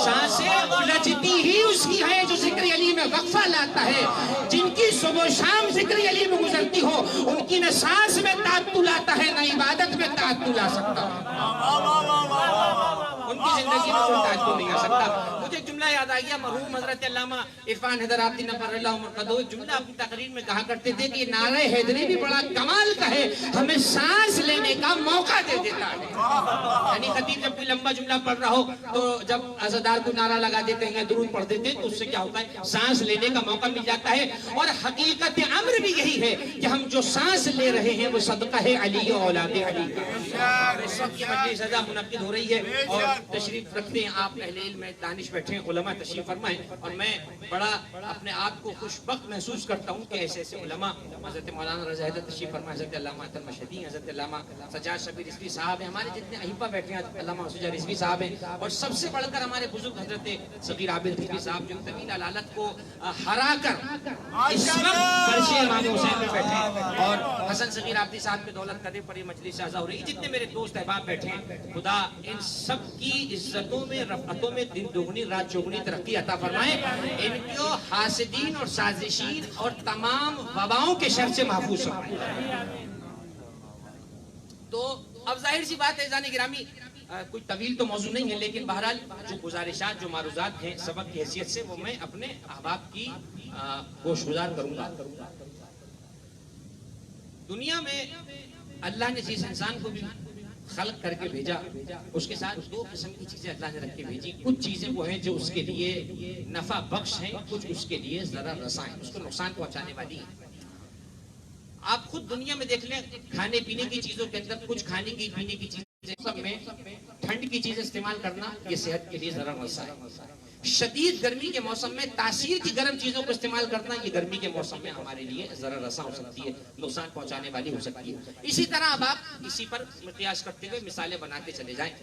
سانسیں الجھتی ہی اس کی ہے جو ذکر علی میں وقفہ لاتا ہے. جن کی صبح و شام ذکر علی میں گزرتی ہو، ان کی نہ سانس میں تعطل آتا ہے نہ عبادت میں تعطل آ سکتا ہے. ان کی زندگی میں کوئی تعطل نہیں آ سکتا. مجھے ایک جملہ یاد آ گیا، مرحوم حضرت علامہ عرفان حیدر آبادی نفر اللہ مرقدو ایک جملہ اپنی تقریر میں کہا کرتے تھے کہ نعرہ حیدری بھی بڑا کمال کا ہے، ہمیں سانس لینے کا موقع دے دیتا ہے. یعنی خطیب جب کوئی لمبا جملہ پڑھ رہا ہو تو جب عزادار کو نعرہ لگا دیتے ہیں، درود پڑھ دیتے ہیں، تو اس سے کیا ہوتا ہے؟ سانس لینے کا موقع مل جاتا ہے. اور حقیقت امر بھی یہی ہے کہ ہم جو سانس لے رہے ہیں وہ صدقہ ہے علی و اولاد علی کا. اس وقت کی مجلس سزا منعقد ہو رہی ہے اور تشریف رکھتے ہیں آپ اہل علم دانش بیٹھے ہیں، علماء تشریف فرمائیں. اور میں بڑا اپنے آپ کو خوش بخت محسوس کرتا ہوں کہ ایسے ایسے علماء، حضرت مولانا رضا حیدر تشریف فرمائیں، حضرت علامہ اطہر مشہدی، حضرت علامہ سجاد شبیر رضوی صاحب ہیں، ہمارے جتنے اہیبہ بیٹھے ہیں علامہ سجاد رضوی صاحب ہیں، اور سب سے بڑھ کر ہمارے بزرگ حضرت صغیر عابد رضوی صاحب جو طویل علالت کو ہرا کر اس وقت فرش امام حسین میں بیٹھے ہیں، اور حسن صغیر عابدی صاحب کے دولت قدر پر یہ مجلس سازا ہو رہی ہے. جتنے میرے دوست احباب بیٹھے ہیں، خدا ان سب کی عزتوں میں، رفعتوں میں دن دوگنی رات چوگنی ترقی عطا فرمائے. ان کو حاسدین اور سازشین اور تمام وباؤں کے شر سے محفوظ فرمائے. تو اب ظاہر سی بات ہے عزیزان گرامی، کوئی طویل تو موضوع نہیں ہے، لیکن بہرحال جو گزارشات، جو معروضات ہیں سبق کی حیثیت سے، وہ میں اپنے احباب کی گوش گزار کروں گا. دنیا میں اللہ نے جس انسان کو بھی خلق کر کے بھیجا، اس کے ساتھ دو قسم کی چیزیں اللہ نے رکھ کے بھیجی. کچھ چیزیں وہ ہیں جو اس کے لیے نفع بخش ہیں، کچھ اس کے لیے ضرر رساں ہیں، اس کو نقصان پہنچانے والی ہیں. آپ خود دنیا میں دیکھ لیں، کھانے پینے کی چیزوں کے اندر کچھ کھانے کی پینے کی چیزیں، سب میں ٹھنڈ کی چیزیں استعمال کرنا یہ صحت کے لیے ضرر رساں ہے. شدید گرمی کے موسم میں تاثیر کی گرم چیزوں کو استعمال کرنا یہ گرمی کے موسم میں ہمارے لیے ضرر رساں ہو سکتی ہے، نقصان پہنچانے والی ہو سکتی ہے. اسی طرح اب آپ اسی پر قیاس کرتے ہوئے مثالیں بناتے چلے جائیں.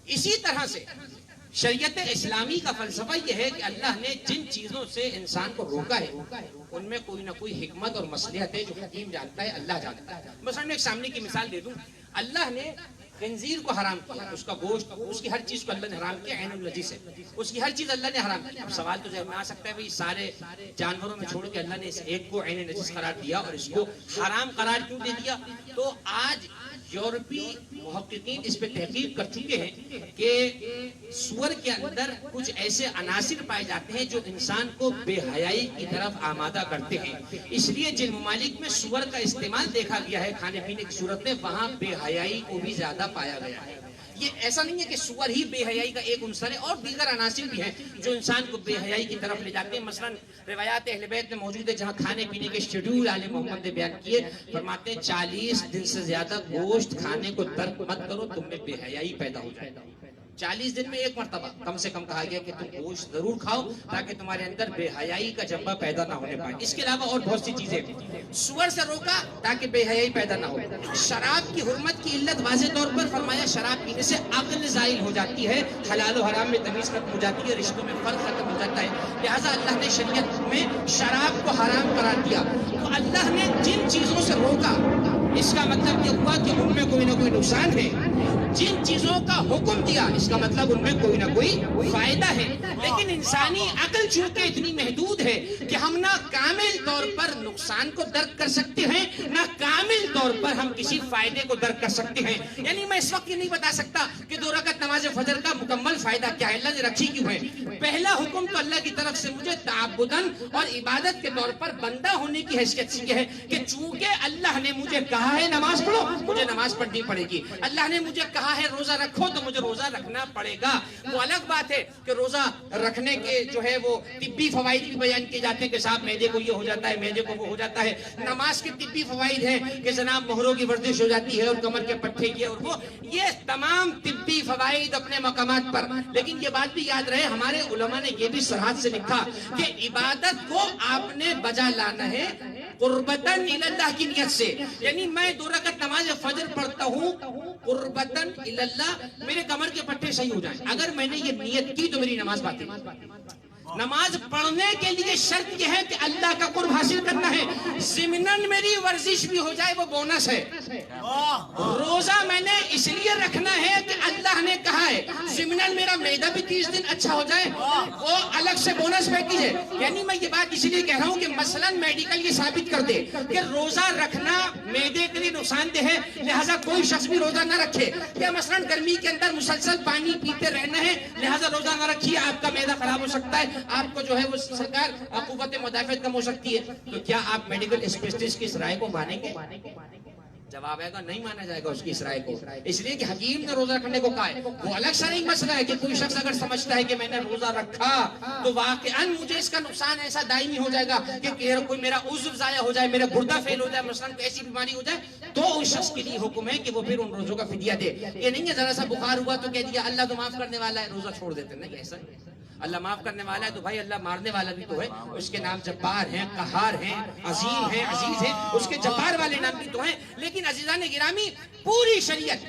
اسی طرح سے شریعت اسلامی کا فلسفہ یہ ہے کہ اللہ نے جن چیزوں سے انسان کو روکا ہے ان میں کوئی نہ کوئی حکمت اور مصلحت ہے جو حکیم جانتا ہے، اللہ جانتا ہے. مثلا میں ایک سامنے کی مثال دے دوں. اللہ نے خنزیر کو حرام کیا، اس کا گوشت، اس کی ہر چیز کو اللہ نے حرام کیا، عین النجس ہے، اس کی ہر چیز اللہ نے حرام کیا. اب سوال تو ذہن میں آ سکتا ہے بھئی سارے جانوروں میں چھوڑ کے اللہ نے اس ایک کو عین نجس قرار دیا اور اس کو حرام قرار کیوں دے دیا؟ تو آج یورپی محققین اس پہ تحقیق کر چکے ہیں کہ سور کے اندر کچھ ایسے عناصر پائے جاتے ہیں جو انسان کو بے حیائی کی طرف آمادہ کرتے ہیں. اس لیے جن ممالک میں سور کا استعمال دیکھا گیا ہے کھانے پینے کی صورت میں، وہاں بے حیائی کو بھی زیادہ پایا گیا ہے. یہ ایسا نہیں ہے کہ سور ہی بے حیائی کا ایک عنصر ہے، اور دیگر عناصر بھی ہیں جو انسان کو بے حیائی کی طرف لے جاتے ہیں. مثلا روایات اہل بیت میں موجود ہے جہاں کھانے پینے کے شیڈول آل محمد نے بیان کیے، فرماتے ہیں 40 دن سے زیادہ گوشت کھانے کو ترک مت کرو، تم میں بے حیائی پیدا ہو جائے. 40 دن میں ایک مرتبہ کم سے کم کہا گیا کہ تم گوشت ضرور کھاؤ تاکہ تمہارے اندر بے حیائی کا جذبہ پیدا نہ ہونے پائے. اس کے علاوہ اور بہت سی چیزیں. سور سے روکا تاکہ بے حیائی پیدا نہ ہو. شراب کی حرمت کی علت واضح طور پر فرمایا شراب پینے سے عقل زائل ہو جاتی ہے، حلال و حرام میں تمیز ختم ہو جاتی ہے، رشتوں میں فرق ختم ہو جاتا ہے. لہٰذا اللہ نے شریعت میں شراب کو حرام قرار دیا. تو اللہ نے جن چیزوں سے روکا اس کا مطلب یہ ہوا کہ ان میں کوئی نہ کوئی نقصان ہے. جن چیزوں کا حکم دیا اس کا مطلب ان میں کوئی نہ کوئی فائدہ ہے. لیکن انسانی عقل چونکہ اتنی محدود ہے کہ ہم نہ کامل طور پر نقصان کو درک کر سکتے ہیں، نہ کامل طور پر ہم کسی فائدے کو درک کر سکتے ہیں. یعنی میں اس وقت یہ نہیں بتا سکتا کہ 2 رکعت نماز فجر کا مکمل فائدہ کیا ہے، اللہ نے رکھی کیوں ہے. پہلا حکم تو اللہ کی طرف سے مجھے تعبداً اور عبادت کے طور پر بندہ ہونے کی حیثیت سے یہ ہے کہ چونکہ اللہ نے مجھے کہا ہے نماز پڑھو، مجھے نماز پڑھنی پڑے گی. اللہ نے مجھے کہا کہا ہے روزہ رکھو تو مجھے روزہ رکھنا پڑے گا. وہ الگ بات ہے کہ روزہ رکھنے کے جو ہے وہ طبی فوائد بھی بیان کیے جاتے ہیں کہ صاحب معدے کو یہ ہو جاتا ہے, معدے کو وہ ہو جاتا ہے. نماز کے طبی فوائد ہیں کہ جناب مہروں کی ورزش ہو جاتی ہے اور کمر کے پٹھے کی اور وہ, یہ تمام طبی فوائد اپنے مقامات پر. لیکن یہ بات بھی یاد رہے, ہمارے علماء نے یہ بھی صراحت سے لکھا کہ عبادت کو آپ نے بجا لانا ہے قربتاً اللہ کی نیت سے. یعنی میں 2 رکعت نماز فجر پڑھتا ہوں قربتاً اللہ, میرے کمر کے پٹھے صحیح ہو جائیں. اگر میں نے یہ نیت کی تو میری نماز باطل. نماز پڑھنے کے لیے شرط یہ ہے کہ اللہ کا قرب حاصل کرنا ہے, ضمناً میری ورزش بھی ہو جائے وہ بونس ہے. روزہ میں نے اس لیے رکھنا ہے کہ اللہ نے کہا ہے, ضمناً میرا معدہ بھی 30 دن اچھا ہو جائے وہ الگ سے بونس پیکیج ہے. یعنی میں یہ بات اس لیے کہہ رہا ہوں کہ مثلاً میڈیکل یہ ثابت کر دے کہ روزہ رکھنا معدے کے لیے نقصان دہ ہے, لہٰذا کوئی شخص بھی روزہ نہ رکھے. یا مثلاً گرمی کے اندر مسلسل پانی پیتے رہنا ہے, لہٰذا روزہ نہ رکھیے, آپ کا معدہ خراب ہو سکتا ہے, آپ کو جو ہے وہ سرکار قوت مدافعت کم ہو سکتی ہے. تو کیا آپ میڈیکل اسپیشلسٹ کی اس رائے کو مانیں گے؟ جواب ہے کہ نہیں مانا جائے گا اس کی اس رائے کو, اس لیے کہ حکیم نے روزہ رکھنے کو کہا ہے. وہ الگ سا نہیں مسئلہ ہے کہ کوئی شخص اگر سمجھتا ہے کہ میں نے روزہ رکھا تو واقعاً مجھے اس کا نقصان ایسا دائمی ہو جائے گا کہ کوئی میرا عضو ضائع ہو جائے, میرا گردہ فیل ہو جائے, مثلاً کوئی ایسی بیماری ہو جائے, تو اس شخص کے لیے حکم ہے کہ وہ پھر ان روزوں کا فدیہ دے. یہ نہیں ہے ذرا سا بخار ہوا تو کہہ دیا اللہ تو معاف کرنے والا ہے, روزہ چھوڑ دیتے. نہیں, ایسا نہیں. اللہ معاف کرنے والا ہے تو بھائی اللہ مارنے والا بھی تو ہے. اس کے نام جبار ہیں, قہار ہیں, عظیم ہیں, عزیز ہیں, اس کے جبار والے نام بھی تو ہیں. لیکن عزیزان گرامی, پوری شریعت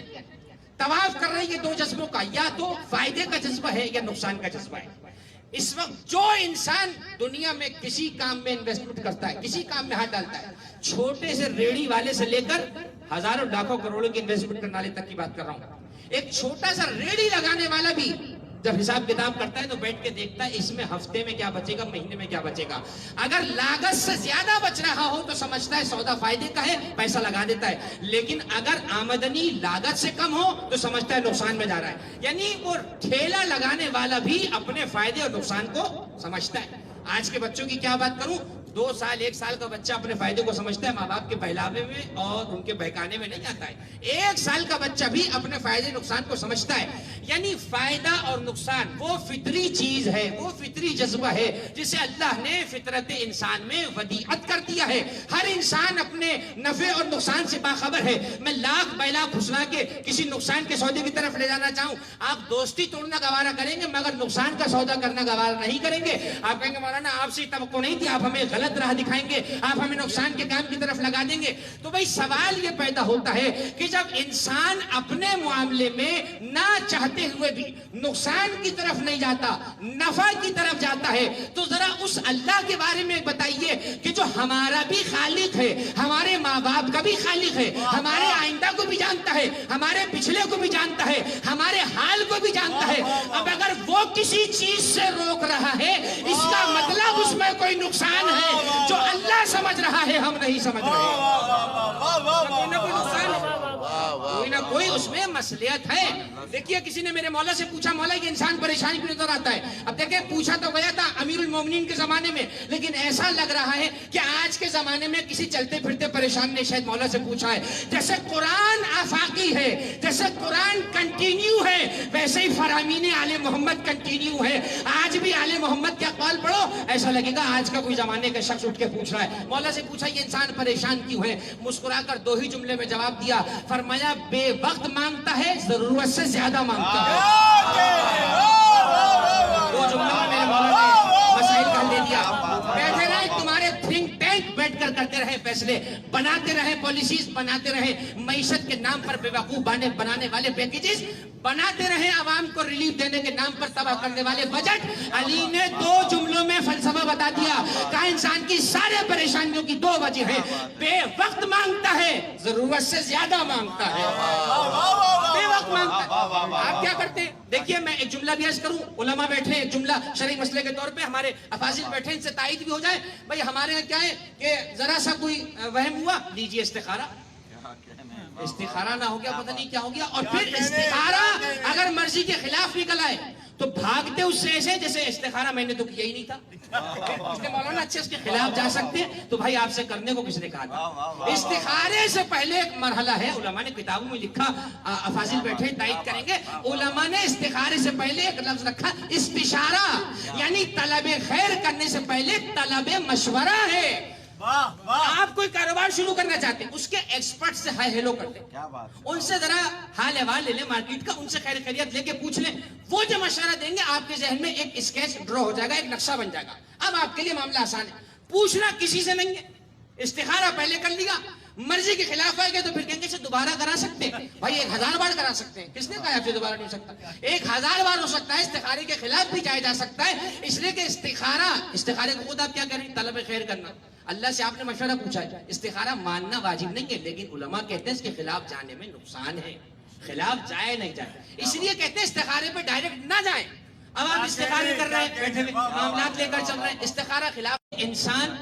طواف کر رہی ہے 2 جذبوں کا, یا تو فائدے کا جذبہ ہے یا نقصان کا جذبہ ہے. اس وقت جو انسان دنیا میں کسی کام میں انویسٹمنٹ کرتا ہے, کسی کام میں ہاتھ ڈالتا ہے, چھوٹے سے ریڑھی والے سے لے کر ہزاروں لاکھوں کروڑوں کی انویسٹمنٹ کرنے والے تک کی بات کر رہا ہوں, ایک چھوٹا سا ریڑھی لگانے والا بھی جب حساب کتاب کرتا ہے تو بیٹھ کے دیکھتا ہے اس میں ہفتے میں کیا بچے گا, مہینے میں کیا بچے گا. اگر لاگت سے زیادہ بچ رہا ہو تو سمجھتا ہے سودا فائدے کا ہے, پیسہ لگا دیتا ہے. لیکن اگر آمدنی لاگت سے کم ہو تو سمجھتا ہے نقصان میں جا رہا ہے. یعنی وہ ٹھیلا لگانے والا بھی اپنے فائدے اور نقصان کو سمجھتا ہے. آج کے بچوں کی کیا بات کروں, 2 سال 1 سال کا بچہ اپنے فائدے کو سمجھتا ہے, ماں باپ کے بہلاوے میں اور ان کے بہکانے میں نہیں آتا ہے. 1 سال کا بچہ بھی اپنے فائدے نقصان کو سمجھتا ہے. یعنی فائدہ اور نقصان وہ فطری چیز ہے, وہ فطری جذبہ ہے جسے اللہ نے فطرت انسان میں ودیعت کر دیا ہے. ہر انسان اپنے نفع اور نقصان سے باخبر ہے. میں لاکھ بیلا گھسنا کے کسی نقصان کے سودے کی طرف لے جانا چاہوں, آپ دوستی توڑنا گوارا کریں گے مگر نقصان کا سودا کرنا گوارا نہیں کریں گے. آپ کہیں گے مولانا آپ سے توقع نہیں تھی, آپ ہمیں غلط راہ دکھائیں گے, آپ ہمیں نقصان کے کام کی طرف لگا دیں گے. تو بھئی سوال یہ پیدا ہوتا ہے کہ جب انسان اپنے معاملے میں نہ چاہتے ہوئے بھی نقصان کی طرف نہیں جاتا, نفع کی طرف جاتا ہے, تو ذرا اس اللہ کے بارے میں بتائیے کہ جو ہمارا بھی خالق ہے, ہمارے ماں باپ کا بھی خالق ہے, ہمارے آئندہ کو بھی جانتا ہے, ہمارے پچھلے کو بھی جانتا ہے, ہمارے حال کو بھی جانتا ہے. اب اگر وہ کسی چیز سے روک رہا ہے اس کا مطلب اس میں کوئی نقصان ہے جو اللہ سمجھ رہا ہے, ہم نہیں سمجھ رہے. کوئی نہ کوئی نقصان ہے, کوئی نہ کوئی اس میں مصلحت ہے. دیکھیے کسی نے میرے مولا سے پوچھا, مولا یہ انسان پریشانی کیوں نظر آتا ہے؟ اب دیکھیں پوچھا تو گیا تھا امیر المومنین کے زمانے میں, لیکن ایسا لگ رہا ہے کہ آج کے زمانے میں کسی چلتے پھرتے پریشان نے شاید مولا سے پوچھا ہے. جیسے قرآن آفاقی ہے, جیسے قرآن کنٹینیو ہے, ویسے ہی فرامین آل محمد کنٹینیو ہے. آج بھی آل محمد کا قول پڑھو, ایسا لگے گا آج کا کوئی زمانے کا شخص اٹھ کے پوچھ رہا ہے. مولا سے پوچھا یہ انسان پریشان کیوں ہے؟ مسکرا کر 2 ہی جملے میں جواب دیا, فرمایا بے وقت مانگتا ہے, ضرورت سے زیادہ مانگتا ہے. 2 جملوں میں میرے مولا نے مسائل کا حل دے دیا. بیٹھے رہے تمہارے تھنک ٹینک بیٹھ کر کرتے رہے فیصلے, بناتے رہے پالیسیز, بناتے رہے معیشت کے نام پر بیوقوف بنانے والے پیکیجز, بناتے رہے عوام کو ریلیف دینے کے نام پر تباہ کرنے والے بجٹ. علی نے 2 جملوں میں فلسفہ بتا دیا, کہا انسان کی سارے پریشانیوں کی 2 وجہ ہیں, بے وقت مانگتا ہے, ضرورت سے زیادہ مانگتا ہے. بے وقت مانگتا ہے. آپ کیا کرتے ہیں؟ دیکھیے میں ایک جملہ بھی عرض کروں, علماء بیٹھے ایک جملہ شرعی مسئلے کے طور پہ, ہمارے افاضل بیٹھے, ان سے تائید بھی ہو جائے. بھئی ہمارے یہاں کیا ہے کہ ذرا سا کوئی وہم ہوا, لیجیے استخارہ. استخارہ نہ ہو گیا پتہ نہیں کیا ہو گیا, اور پھر استخارہ اگر مرضی کے خلاف نکل آئے, تو بھاگتے اس سے ایسے جیسے استخارہ میں نے تو کیا ہی نہیں تھا. اس نے مولانا اچھے اس کے خلاف جا سکتے ہیں تو بھائی آپ سے کرنے کو کس نے کہا تھا؟ استخارے سے پہلے ایک مرحلہ ہے, علماء نے کتابوں میں لکھا, افاضل بیٹھے تائید کریں گے, علماء نے استخارے سے پہلے ایک لفظ رکھا استشارہ, یعنی طلب خیر کرنے سے پہلے طلب مشورہ ہے. آپ کوئی کاروبار شروع کرنا چاہتے ہیں, اس کے ایکسپرٹ سے ہائی ہیلو کرتے ہیں, ان سے ذرا حال احوال لے لیں مارکیٹ کا, ان سے خیر خیریت لے کے پوچھ لیں, وہ جو مشورہ دیں گے آپ کے ذہن میں ایک اسکیچ ڈرا ہو جائے گا, ایک نقشہ بن جائے گا. اب آپ کے لیے معاملہ آسان ہے, پوچھنا کسی سے نہیں ہے, استخارہ پہلے کر لیا, مرضی کے خلاف آئے گا تو پھر کہیں گے اسے دوبارہ کرا سکتے ہیں بھائی, 1000 بار کرا سکتے ہیں. کس نے کہا آپ سے دوبارہ نہیں ہو سکتا؟ 1000 بار ہو سکتا ہے, استخارے کے خلاف بھی جایا جا سکتا ہے, اس لیے کہ استخارے کو خود آپ کیا کریں, طلب خیر کرنا. اللہ سے آپ نے مشورہ پوچھا ہے, استخارہ ماننا واجب نہیں ہے, لیکن علماء کہتے ہیں اس کے خلاف جانے میں نقصان ہے, خلاف جائے نہیں جائے, اس لیے کہتے ہیں استخارے پہ ڈائریکٹ نہ جائیں. اب آپ استخارے کر رہے ہیں, بیٹھے ہوئے معاملات لے کر چل رہے ہیں, استخارہ خلاف. انسان,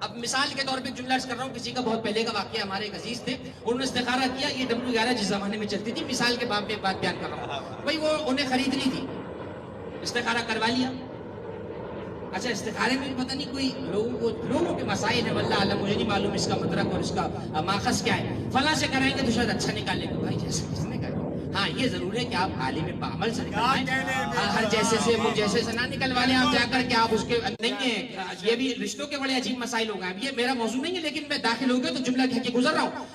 اب مثال کے طور پہ جملہ عرض کر رہا ہوں, کسی کا بہت پہلے کا واقعہ, ہمارے ایک عزیز تھے, انہوں نے استخارہ کیا, یہ W11 جس زمانے میں چلتی تھی, مثال کے باب میں ایک بات بیان کر رہا ہوں بھائی, وہ انہیں خریدنی تھی, استخارہ کروا لیا. اچھا استخارے میں پتہ نہیں کوئی لوگوں کے مسائل ہیں, واللہ عالم, مجھے نہیں معلوم اس کا مدرک اور اس کا ماخذ کیا ہے, فلاں سے کرائیں گے تو شاید اچھا نکال لیں گے. بھائی جیسے کس نے کہا, ہاں یہ ضرور ہے کہ آپ عالم بعمل سے نکلوائیں, ہر جیسے سے وہ جیسے سے نہ نکلوا لیں آپ جا کر کے, آپ اس کے نہیں ہیں, یہ بھی رشتوں کے بڑے عجیب مسائل ہو گئے. اب یہ میرا موضوع نہیں ہے, لیکن میں داخل ہو گیا تو جملہ کہہ کے گزر رہا ہوں.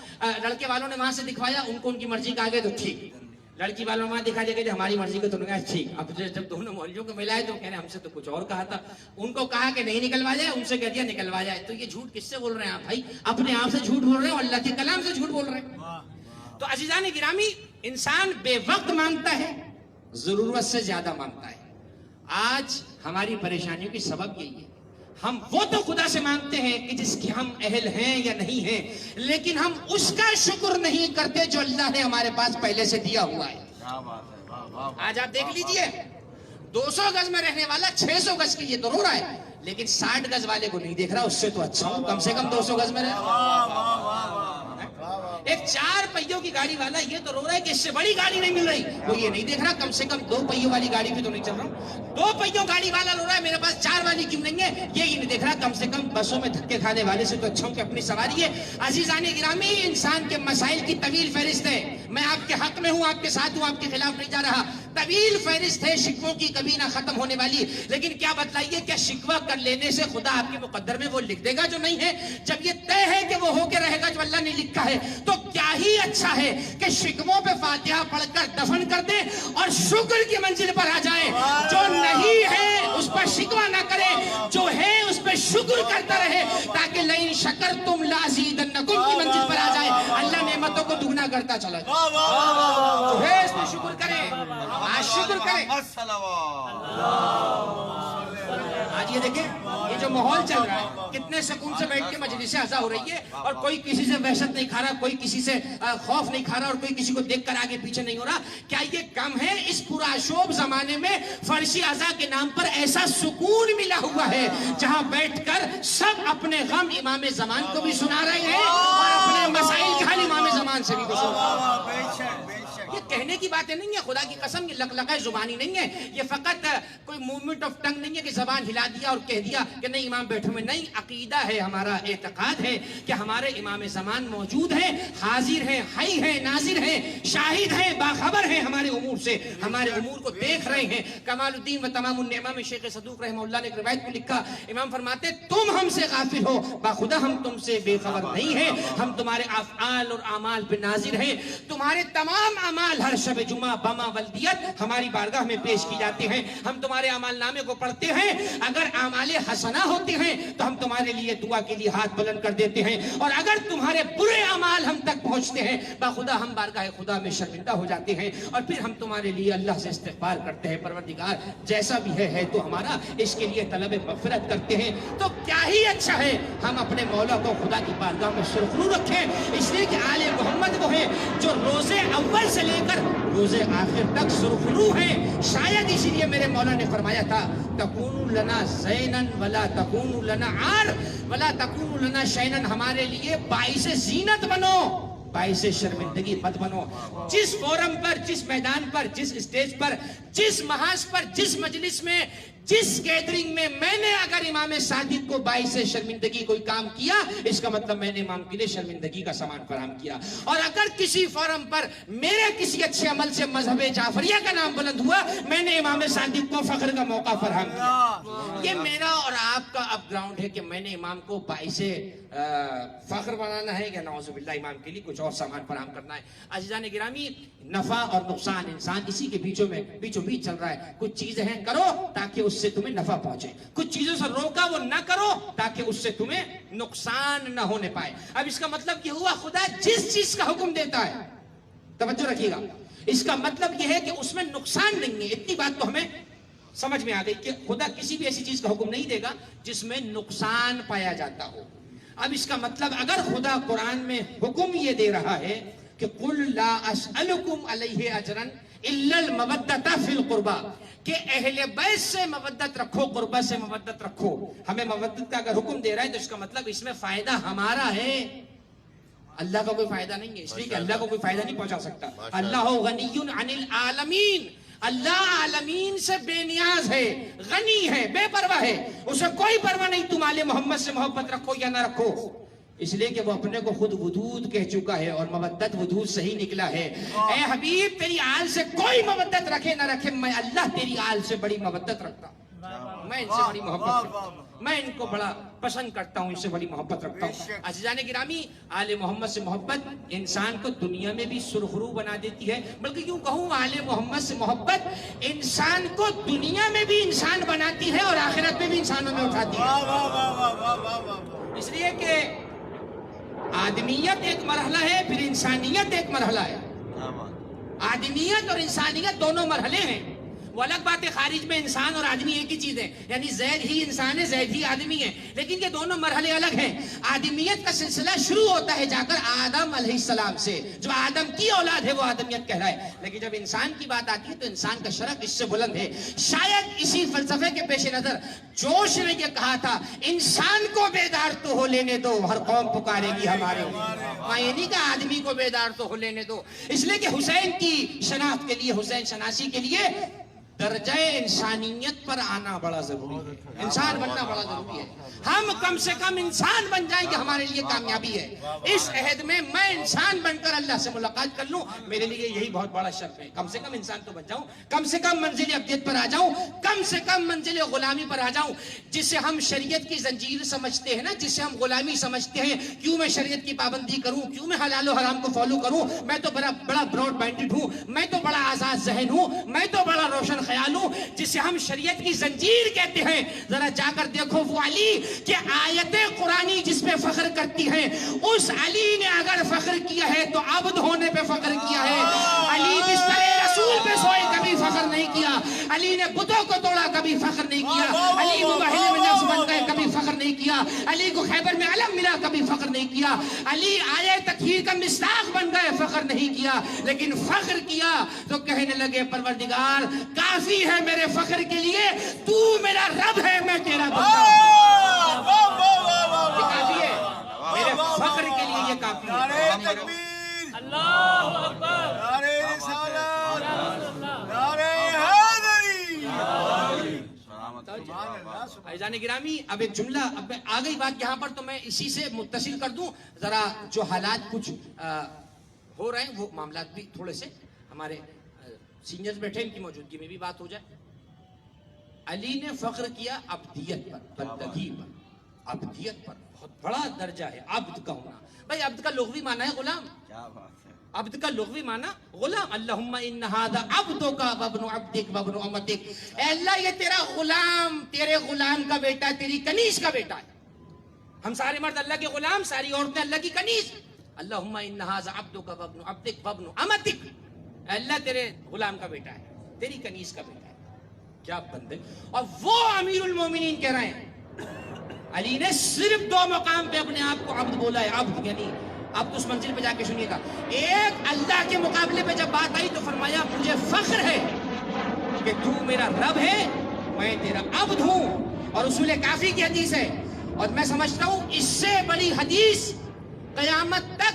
لڑکے والوں نے وہاں سے دکھوایا, ان کو ان کی مرضی کا آگے تو ٹھیک, لڑکی والوں وہاں دکھا دیا کہ ہماری مرضی کو تو نہیں, ٹھیک. اب جب دونوں مولویوں کو ملا ہے تو کہہ رہے ہم سے تو کچھ اور کہا تھا, ان کو کہا کہ نہیں نکلوا جائے, ان سے کہہ دیا نکلوا جائے. تو یہ جھوٹ کس سے بول رہے ہیں آپ بھائی؟ اپنے آپ سے جھوٹ بول رہے ہیں اور اللہ کے کلام سے جھوٹ بول رہے ہیں. تو عزیزان گرامی, انسان بے وقت مانگتا ہے, ضرورت سے زیادہ مانگتا ہے. آج ہماری پریشانیوں کی سبب یہی ہے, ہم وہ تو خدا سے مانگتے ہیں کہ جس کے ہم اہل ہیں یا نہیں ہیں, لیکن ہم اس کا شکر نہیں کرتے جو اللہ نے ہمارے پاس پہلے سے دیا ہوا ہے. آج آپ دیکھ لیجئے, 200 گز میں رہنے والا 600 گز کے لیے تو رو رہا ہے, لیکن 60 گز والے کو نہیں دیکھ رہا, اس سے تو اچھا ہوں کم سے کم 200 گز میں رہے. ایک 4 پہیوں کی گاڑی والا یہ تو رو رہا ہے کہ اس سے بڑی گاڑی نہیں مل رہی, وہ یہ نہیں دیکھ رہا کم سے کم 2 پہیوں والی گاڑی بھی تو نہیں چل رہا ہوں. 2 پہیوں گاڑی والا رو رہا ہے میرے پاس 4 والی کیوں نہیں ہے, یہ نہیں دیکھ رہا کم سے کم بسوں میں دھکے کھانے والے سے تو اچھا ہوں کہ اپنی سواری ہے. عزیزان گرامی, انسان کے مسائل کی طویل فہرست ہے, میں آپ کے حق میں ہوں, آپ کے ساتھ ہوں, آپ کے خلاف نہیں جا رہا. طویل فہرست ہے شکووں کی, کبھی نہ ختم ہونے والی. لیکن کیا بتلائیے, کیا شکوہ کر لینے سے خدا آپ کے مقدر میں وہ لکھ دے گا جو نہیں ہے؟ جب یہ طے ہے کہ وہ ہو کے رہے گا جو اللہ نے لکھا ہے, تو کیا ہی اچھا ہے کہ شکووں پہ فاتحہ پڑھ کر دفن کر دے اور شکر کی منزل پر آ جائے. جو نہیں ہے اس پر شکوہ نہ کرے, جو ہے اس پہ شکر کرتا رہے, تاکہ لئن شکرتم لازیدنکم کی منزل پر آ جائے. اللہ نعمتوں کو دگنا کرتا چلا جائے. جو ہے اس پہ شکر کرے, آج شکر کرے. آج یہ دیکھیں, یہ جو ماحول چل رہا ہے, کتنے سکون سے بیٹھ کے مجلس عزا ہو رہی ہے, اور کوئی کسی سے وحشت نہیں کھا رہا, کوئی کسی سے خوف نہیں کھا رہا, اور کوئی کسی کو دیکھ کر آگے پیچھے نہیں ہو رہا. کیا یہ کم ہے؟ اس پرآشوب زمانے میں فرشی عزا کے نام پر ایسا سکون ملا ہوا ہے جہاں بیٹھ کر سب اپنے غم امام زمان کو بھی سنا رہے ہیں اور اپنے مسائل کے حل امام زمان سے بھی کو سنا رہے ہیں. یہ کہنے کی باتیں نہیں ہے, خدا کی قسم, یہ لقلقہ زبانی نہیں ہے, یہ فقط کوئی موومنٹ آف ٹنگ نہیں ہے کہ زبان ہلا دیا اور کہہ دیا کہ نہیں امام بیٹھے ہوئے. نہیں, عقیدہ ہے, ہمارا اعتقاد ہے کہ ہمارے امام زمان موجود ہیں, حاضر ہیں, حی ہیں, ناظر ہیں, شاہد ہیں, باخبر ہیں ہمارے امور سے, ہمارے امور کو دیکھ رہے ہیں. کمال الدین و تمام النعمہ میں شیخ صدوق رحمہ اللہ نے ایک روایت کو لکھا, امام فرماتے تم ہم سے غافل ہو, باخدا ہم تم سے بے خبر نہیں ہیں, ہم تمہارے افعال اور اعمال پہ ناظر ہیں. تمہارے تمام اعمال ہر شب جمعہ بما ولدیت ہماری بارگاہ میں پیش کی جاتے ہیں, ہم تمہارے اعمال نامے کو پڑھتے ہیں. اگر اعمال حسنہ ہوتے ہیں تو ہم تمہارے لیے دعا کے لیے ہاتھ بلند کر دیتے ہیں, اور اگر تمہارے برے اعمال ہم تک پہنچتے ہیں باخدا ہم بارگاہ خدا میں شرمندہ ہو جاتے ہیں, اور پھر ہم تمہارے لیے اللہ سے استغفار کرتے ہیں, پروردگار جیسا بھی ہے تو ہمارا, اس کے لیے طلب مغفرت کرتے ہیں. تو کیا ہی اچھا ہے ہم اپنے مولا کو خدا کی بارگاہ میں سرخرو رکھیں, اس لیے کہ آل محمد وہ ہیں جو روزے اول سے لے کر روزے آخر تک سرخرو ہیں. شاید اسی لیے میرے مولا نے فرمایا تھا, تکونوا لنا زینا ولا تکونوا لنا عار ولا تکونوا لنا شینا, ہمارے لیے باعث زینت بنو, باعث شرمندگی مت بنو. جس فورم پر، جس میدان پر، جس اسٹیج پر، جس محاذ پر، جس مجلس میں، جس گیدرنگ میں میں نے اگر امام صادق کو باعث شرمندگی کوئی کام کیا، اس کا مطلب میں نے امام کے لیے شرمندگی کا سامان فراہم کیا. اور اگر کسی فورم پر میرے کسی اچھے عمل سے مذہب جعفریہ کا نام بلند ہوا، میں نے امام صادق کو فخر کا موقع فراہم کیا. یہ میرا اور آپ کا اب گراؤنڈ ہے کہ میں نے امام کو باعث فخر بنانا ہے یا نعوذ باللہ امام کے لیے کچھ اور سامان فراہم کرنا ہے. عزیزان گرامی، نفع اور نقصان انسان اسی کے بیچوں بیچ چل رہا ہے. کچھ چیزیں ہیں کرو تاکہ اس سے تمہیں نفع پہنچے، کچھ چیزوں سے روکا وہ نہ کرو تاکہ اس سے تمہیں نقصان نہ ہونے پائے. اب اس کا مطلب یہ ہوا خدا جس چیز کا حکم دیتا ہے، توجہ رکھیے گا، اس کا مطلب یہ ہے کہ اس میں نقصان نہیں ہے. اتنی بات تو ہمیں سمجھ میں آ گئی کہ خدا کسی بھی ایسی چیز کا حکم نہیں دے گا جس میں نقصان پایا جاتا ہو. اب اس کا مطلب اگر خدا قرآن میں حکم یہ دے رہا ہے کہ قُلْ لَا أَسْأَلُكُمْ عَلَيْهِ أَجْرًا إِلَّا الْمَوَدَّةَ فِي الْقُرْبَى، کہ اہل بیت سے مودت رکھو، قربہ سے مودت رکھو. ہمیں مودت کا اگر حکم دے رہا ہے تو اس کا مطلب اس میں فائدہ ہمارا ہے، اللہ کا کوئی فائدہ نہیں ہے. اس لیے کہ اللہ کو کوئی فائدہ نہیں پہنچا سکتا. اللہ غنی عن العالمین، اللہ عالمین سے بے نیاز ہے، غنی ہے، بے پرواہ ہے، اسے کوئی پرواہ نہیں تم آل محمد سے محبت رکھو یا نہ رکھو. اس لیے کہ وہ اپنے کو خود ودود کہہ چکا ہے اور مودت ودود سے ہی نکلا ہے. اے حبیب، تیری آل سے کوئی مودت رکھے نہ رکھے، میں اللہ تیری آل سے بڑی مودت رکھتا ہوں، میں ان سے بڑی محبت رکھتا ہوں، میں ان کو بڑا پسند کرتا ہوں، ان سے بڑی محبت رکھتا ہوں. عزیزان گرامی، آل محمد سے محبت انسان کو دنیا میں بھی سرخرو بنا دیتی ہے، بلکہ یوں کہوں آل محمد سے محبت انسان کو دنیا میں بھی انسان بناتی ہے اور آخرت میں بھی انسانوں میں اٹھاتی ہے. اس لیے کہ آدمیت ایک مرحلہ ہے، پھر انسانیت ایک مرحلہ ہے. آدمیت اور انسانیت دونوں مرحلے ہیں. وہ الگ بات ہے خارج میں انسان اور آدمی ایک ہی چیز ہے، یعنی زید ہی انسان ہے، زید ہی آدمی ہے، لیکن یہ دونوں مرحلے الگ ہیں. آدمیت کا سلسلہ شروع ہوتا ہے جا کر آدم علیہ السلام سے، جو آدم کی اولاد ہے وہ آدمیت کہلائے. لیکن جب انسان کی بات آتی ہے تو انسان کا شرف اس سے بلند ہے. شاید اسی فلسفے کے پیش نظر جوش نے یہ کہا تھا انسان کو بیدار تو ہو لینے دو، ہر قوم پکارے گی ہمارے. یہ نہیں کہا آدمی کو بیدار تو ہو لینے دو، اس لیے کہ حسین کی شناخت کے لیے، حسین شناسی کے لیے درجہ انسانیت پر آنا بڑا ضروری ہے، انسان بننا بڑا ضروری ہے. ہم کم سے کم انسان بن جائیں کہ ہمارے لیے کامیابی ہے. اس عہد میں میں انسان بن کر اللہ سے ملاقات کر لوں، میرے لیے یہی بہت بڑا شرف ہے. کم سے کم انسان تو بن جاؤں، کم سے کم منزل ابدیت پر آ جاؤں، کم سے کم منزل غلامی پر آ جاؤں. جسے ہم شریعت کی زنجیر سمجھتے ہیں نا، جسے ہم غلامی سمجھتے ہیں، کیوں میں شریعت کی پابندی کروں، کیوں میں حلال و حرام کو فالو کروں، میں تو بڑا براڈ مائنڈڈ ہوں، میں تو بڑا آزاد ذہن ہوں، میں تو بڑا روشن خیال ہوں، جسے ہم شریعت کی زنجیر کہتے ہیں. ذرا جا کر دیکھو وہ علی کہ آیت قرآنی جس پہ فخر کرتی ہیں، اس علی نے اگر فخر کیا ہے تو عبد ہونے پہ فخر کیا ہے. علی بستر رسول پہ سوئے کبھی فخر نہیں کیا، علی نے بتوں کو توڑا کبھی فخر نہیں کیا، علی مباہلے میں نفس بن گئے کبھی فخر نہیں کیا، علی کو خیبر میں علم ملا کبھی فخر نہیں کیا، علی آیے تکفیر کا مصداق بن گئے فخر نہیں کیا. لیکن فخر کیا تو کہنے لگے پروردگار کافی ہے میرے فخر کے لیے، تو میرا رب ہے، میں تیرا بندہ ہوں. یہ کافی ہے میرے فخر کے لیے، یہ کافی ہے. نعرہ تکبیر، اللہ اکبر، نعرہ رسالت، نعرہ حیدری. عزیزان گرامی، اب ایک جملہ، اب آ گئی بات یہاں پر تو میں اسی سے متصل کر دوں. ذرا جو حالات کچھ ہو رہے ہیں وہ معاملات بھی تھوڑے سے ہمارے سینئرز بیٹھے ان کی موجودگی میں بھی بات ہو جائے. علی نے فخر کیا عبدیت پر، بندگی پر، عبدیت پر. بہت بڑا درجہ ہے عبد کا ہونا. بھائی عبد کا لغوی معنی ہے غلام، عبد کا لغوی معنی غلام. اللہم ان ھذا عبدک وابن عبدک وابن امتک. اے اللہ یہ تیرا غلام، تیرے غلام کا بیٹا، تیری کنیز کا بیٹا ہے. ہم سارے مرد اللہ کے غلام، ساری عورتیں اللہ کی کنیز. اللہم ان ھذا عبدک وابن عبدک وابن امتک. اے اللہ تیرے غلام کا بیٹا ہے، تیری کنیز کا بیٹا ہے. کیا بندے. اور وہ امیر المومنین کہہ رہے ہیں علی نے صرف 2 مقام پہ اپنے آپ کو عبد بولا ہے. عبد یعنی اب تو اس منزل پہ جا کے سنیے گا. ایک اللہ کے مقابلے پہ جب بات آئی تو فرمایا مجھے فخر ہے کہ تو میرا رب ہے، میں تیرا عبد ہوں. اور اصول کافی کی حدیث ہے، اور میں سمجھتا ہوں اس سے بڑی حدیث قیامت تک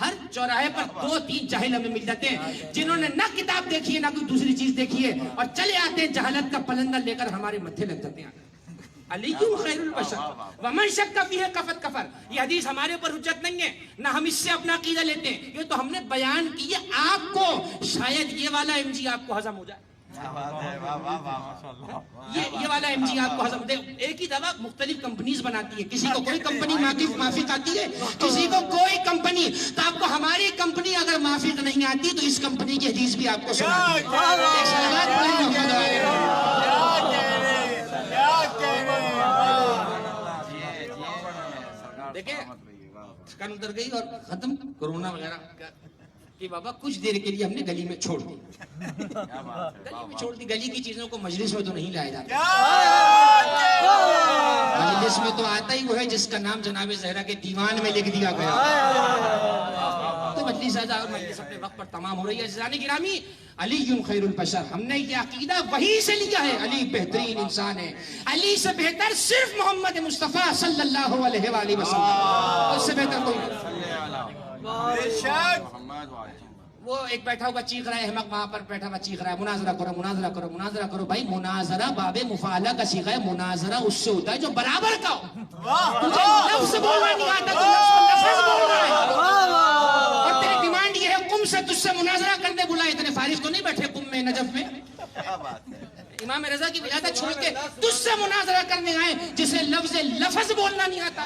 ہر چوراہے پر 2-3 جاہل ہمیں مل جاتے ہیں جنہوں نے نہ کتاب دیکھی ہے نہ کوئی دوسری چیز دیکھی ہے، اور چلے آتے ہیں جہالت کا پلندہ لے کر ہمارے متھے لگ جاتے ہیں. علی خیر البشر ومن شک فیہ کفر کفر. یہ حدیث ہمارے اوپر حجت نہیں ہے، نہ ہم اس سے اپنا عقیدہ لیتے ہیں، یہ تو ہم نے بیان کی ہے آپ کو، شاید یہ والا ایم جی آپ کو ہضم ہو جائے. یہ والا ایم جی آپ کو ہضم دے. ایک ہی دوا مختلف کمپنیز بناتی ہے، کسی کو کوئی کمپنی مافک آتی ہے، کسی کو کوئی کمپنی. تو آپ کو ہماری کمپنی اگر مافک نہیں آتی تو اس کمپنی کی حدیث بھی آپ کو سناتی دیکھیں. تھکن اتر گئی اور ختم کورونا وغیرہ کہ بابا کچھ دیر کے لیے ہم نے گلی میں چھوڑ دی. گلی میں چھوڑ دی. گلی کی چیزوں کو مجلس میں تو نہیں لایا جاتا. مجلس میں تو آتا ہی وہ ہے جس کا نام جناب زہرا کے دیوان میں لکھ دیا گیا. تو مجلس اور مجلس اپنے وقت پر تمام ہو رہی ہے. عزیزان گرامی، علی خیر البشر، ہم نے یہ عقیدہ وہی سے لیا ہے. علی بہترین انسان ہے. علی سے بہتر صرف محمد مصطفیٰ صلی اللہ علیہ وآلہ وسلم، اس سے بہتر کوئی نہیں. وہ ایک بیٹھا ہوا چیخ رہا ہے، احمق وہاں پر بیٹھا ہوا چیخ رہا ہے مناظرہ کرو مناظرہ کرو مناظرہ کرو. بھائی مناظرہ باب مفاعلہ کا صیغہ ہے. مناظرہ اس سے ہوتا ہے جو برابر کا ہو. تجھے لفظ بولنا نہیں آتا تو لفظ بول رہا ہے، اور تیری ڈیمانڈ یہ ہے قم سے تجھ سے مناظرہ کرنے بلائے. اتنے فارغ تو نہیں بیٹھے قم میں نجف میں. امام رضا کی ولادت چھوڑ کے تجھ سے مناظرہ کرنے آئے جسے لفظ بولنا نہیں آتا.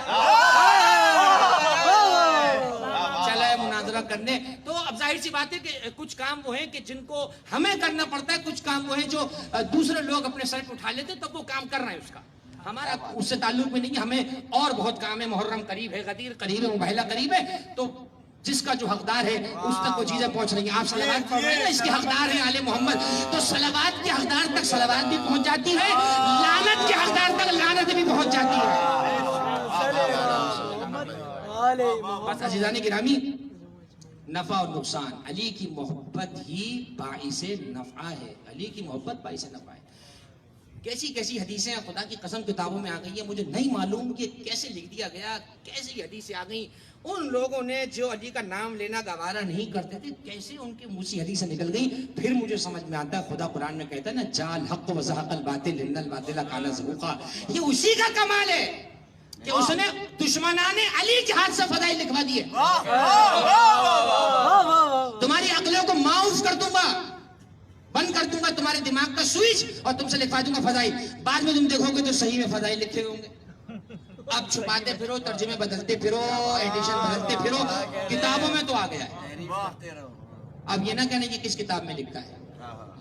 چلا ہے مناظرہ کرنے. تو اب ظاہر سی بات ہے کہ کچھ کام وہ ہیں کہ جن کو ہمیں کرنا پڑتا ہے، کچھ کام وہ ہیں جو دوسرے لوگ اپنے سر پہ اٹھا لیتے ہیں، تب وہ کام کر رہے ہیں. اس کا ہمارا اس سے تعلق میں نہیں ہے. ہمیں اور بہت کام ہے. محرم قریب ہے، غدیر قریب ہے، مبہلہ قریب ہے. تو جس کا جو حقدار ہے اس تک وہ چیزیں پہنچ رہی ہیں. آپ صلوات پڑھ رہے ہیں نا، اس کے حقدار ہیں آل محمد. تو صلوات کے حقدار تک صلوات بھی پہنچ جاتی ہے، لعنت کے حقدار تک لعنت بھی پہنچ جاتی ہے. بس عزیزان گرامی، نفع اور نقصان، علی کی محبت ہی باعث نفع ہے. علی کی محبت باعث نفع ہے. کیسی کیسی حدیثیں خدا کی قسم کتابوں میں آ گئی ہیں. مجھے نہیں معلوم کہ کیسے لکھ دیا گیا، کیسی حدیثیں آ گئی. ان لوگوں نے جو علی کا نام لینا گوارا نہیں کرتے تھے، کیسے ان کے منہ سے حدیثیں نکل گئی. پھر مجھے سمجھ میں آتا ہے خدا قرآن میں کہتا ہے نا، جال حق و زہق الباطل ان الباطل کان زہوقا. یہ اسی کا کمال ہے کہ اس نے دشمنان علی کے ہاتھ سے فضائل لکھوا دیے. تمہاری عقلوں کو معاف کر دوں گا، بند کر دوں گا تمہارے دماغ کا سوئچ، اور تم سے لکھوا دوں گا فضائل. بعد میں تم دیکھو گے تو صحیح میں فضائل لکھے ہوں گے. اب چھپاتے پھرو، ترجمے بدلتے پھرو، ایڈیشن بدلتے پھرو. کتابوں میں تو آ گیا ہے. اب یہ نہ کہنے کہ کس کتاب میں لکھا ہے،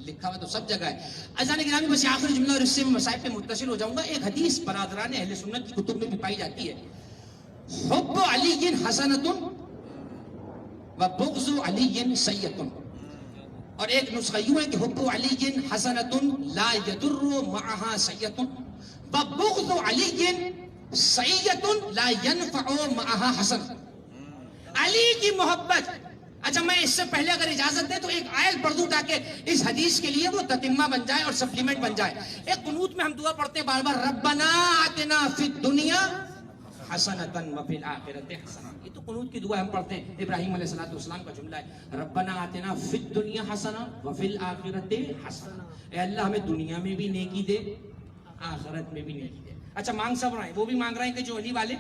لکھا ہوا تو سب جگہ ہے. عزیزان گرامی، بس آخری جملہ اور اس سے میں مسائل پہ متصل ہو جاؤں گا. ایک حدیث برادران اہل سنت کی کتب میں بھی پائی جاتی ہے، حب علی حسنۃ و بغض علی سیئۃ. اور ایک نسخہ یوں ہے کہ حب علی حسنۃ لا یضر معها سیئۃ و بغض علی سیئۃ لا ينفع معها حسنۃ. علی کی محبت. اچھا، میں اس سے پہلے اگر اجازت دیں تو ایک آیت پڑھ دوں تاکہ اس حدیث کے لیے وہ تتمہ بن جائے اور سپلیمنٹ بن جائے. ایک قنوت میں ہم دعا پڑھتے ہیں بار بار، ربنا آتنا فی الدنیا حسنۃ وفی الآخرۃ حسنۃ. یہ تو قنوت کی دعا ہم پڑھتے ہیں. ابراہیم علیہ السلام کا جملہ ہے، ربنا آتنا فی الدنیا حسنۃ وفی الآخرۃ حسنۃ. اے اللہ ہمیں دنیا میں بھی نیکی دے، آخرت میں بھی نیکی دے. اچھا، مانگ سب رہے ہیں، وہ بھی مانگ رہے ہیں کہ جو علی والے،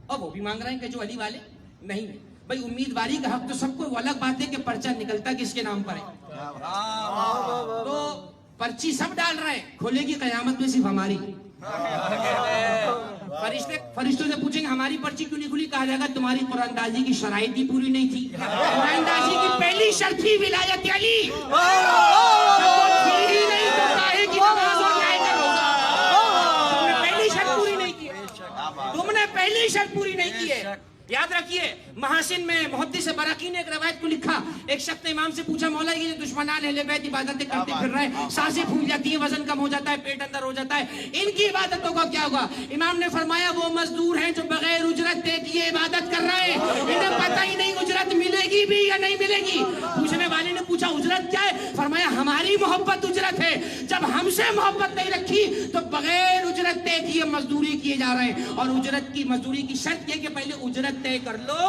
اور وہ بھی مانگ رہے ہیں کہ جو علی والے نہیں. بھائی امیدواری کا حق تو سب کو، وہ الگ بات ہے کہ پرچہ نکلتا کس کے نام پر ہے. تو پرچی سب ڈال رہے ہیں، کھولے گی قیامت میں صرف ہماری. فرشتوں سے پوچھیں گے ہماری پرچی کیوں نہیں کھلی؟ کہا جائے گا تمہاری قرآن اندازی کی شرائط ہی پوری نہیں تھی. قرآن اندازی کی پہلی شرط تھی ولایت علی. تم نے پہلی شرط پوری نہیں کی ہے. یاد رکھیے، محاسن میں محدث براقی نے ایک روایت کو لکھا. ایک شخص نے امام سے پوچھا، مولا یہ دشمنان اہل بیت عبادتیں کرتے پھر رہے ہیں، سانسیں پھول جاتی ہیں، وزن کم ہو جاتا ہے، پیٹ اندر ہو جاتا ہے، ان کی عبادتوں کا کیا ہوگا؟ امام نے فرمایا وہ مزدور ہیں جو بغیر اجرت دے کیے عبادت کر رہے ہیں، انہیں پتہ ہی نہیں اجرت ملے گی بھی یا نہیں ملے گی. پوچھنے والے نے پوچھا اجرت کیا ہے؟ فرمایا ہماری محبت اجرت ہے. جب ہم سے محبت نہیں رکھی تو بغیر اجرت طے کیے مزدوری کیے جا رہے ہیں. اور اجرت کی مزدوری کی شرط یہ کہ پہلے اجرت طے کر لو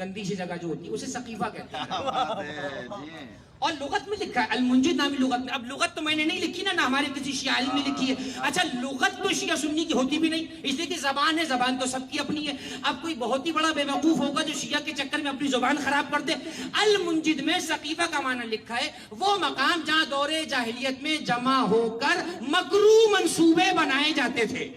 گندی سی جگہ جو ہوتی ہے اسے سقیفہ کہتے ہیں. بات ہے جی. اور لغت میں لکھا ہے المنجد نامی لغت میں. اب لغت تو میں نے نہیں لکھی نہ ہمارے کسی شیعہ عالم نے لکھی ہے. اچھا لغت تو شیعہ سنی کی ہوتی بھی نہیں, اس لیے کہ زبان ہے, زبان تو سب کی اپنی ہے. اب کوئی بہت ہی بڑا بے وقوف ہوگا جو شیعہ کے چکر میں اپنی زبان خراب کر دے. المنجد میں سقیفہ کا معنی لکھا ہے وہ مقام جہاں دور جاہلیت میں جمع ہو کر مکروہ منصوبے بنائے جاتے تھے.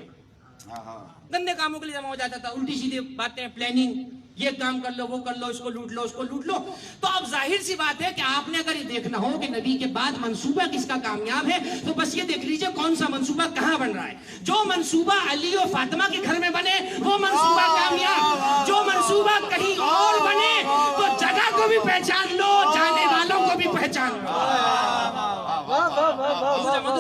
گندے کاموں کے لیے جمع ہو جاتا تھا, الٹی سیدھی باتیں, پلاننگ, یہ کام کر لو, وہ کر لو, اس کو لوٹ لو, اس کو لوٹ لو. تو اب ظاہر سی بات ہے کہ آپ نے اگر یہ دیکھنا ہو کہ نبی کے بعد منصوبہ کس کا کامیاب ہے تو بس یہ دیکھ لیجئے کون سا منصوبہ کہاں بن رہا ہے. جو منصوبہ علی و فاطمہ کے گھر میں بنے وہ منصوبہ کامیاب. جو منصوبہ کہیں اور بنے تو جگہ کو بھی پہچان لو, جانے والوں کو بھی پہچان لو.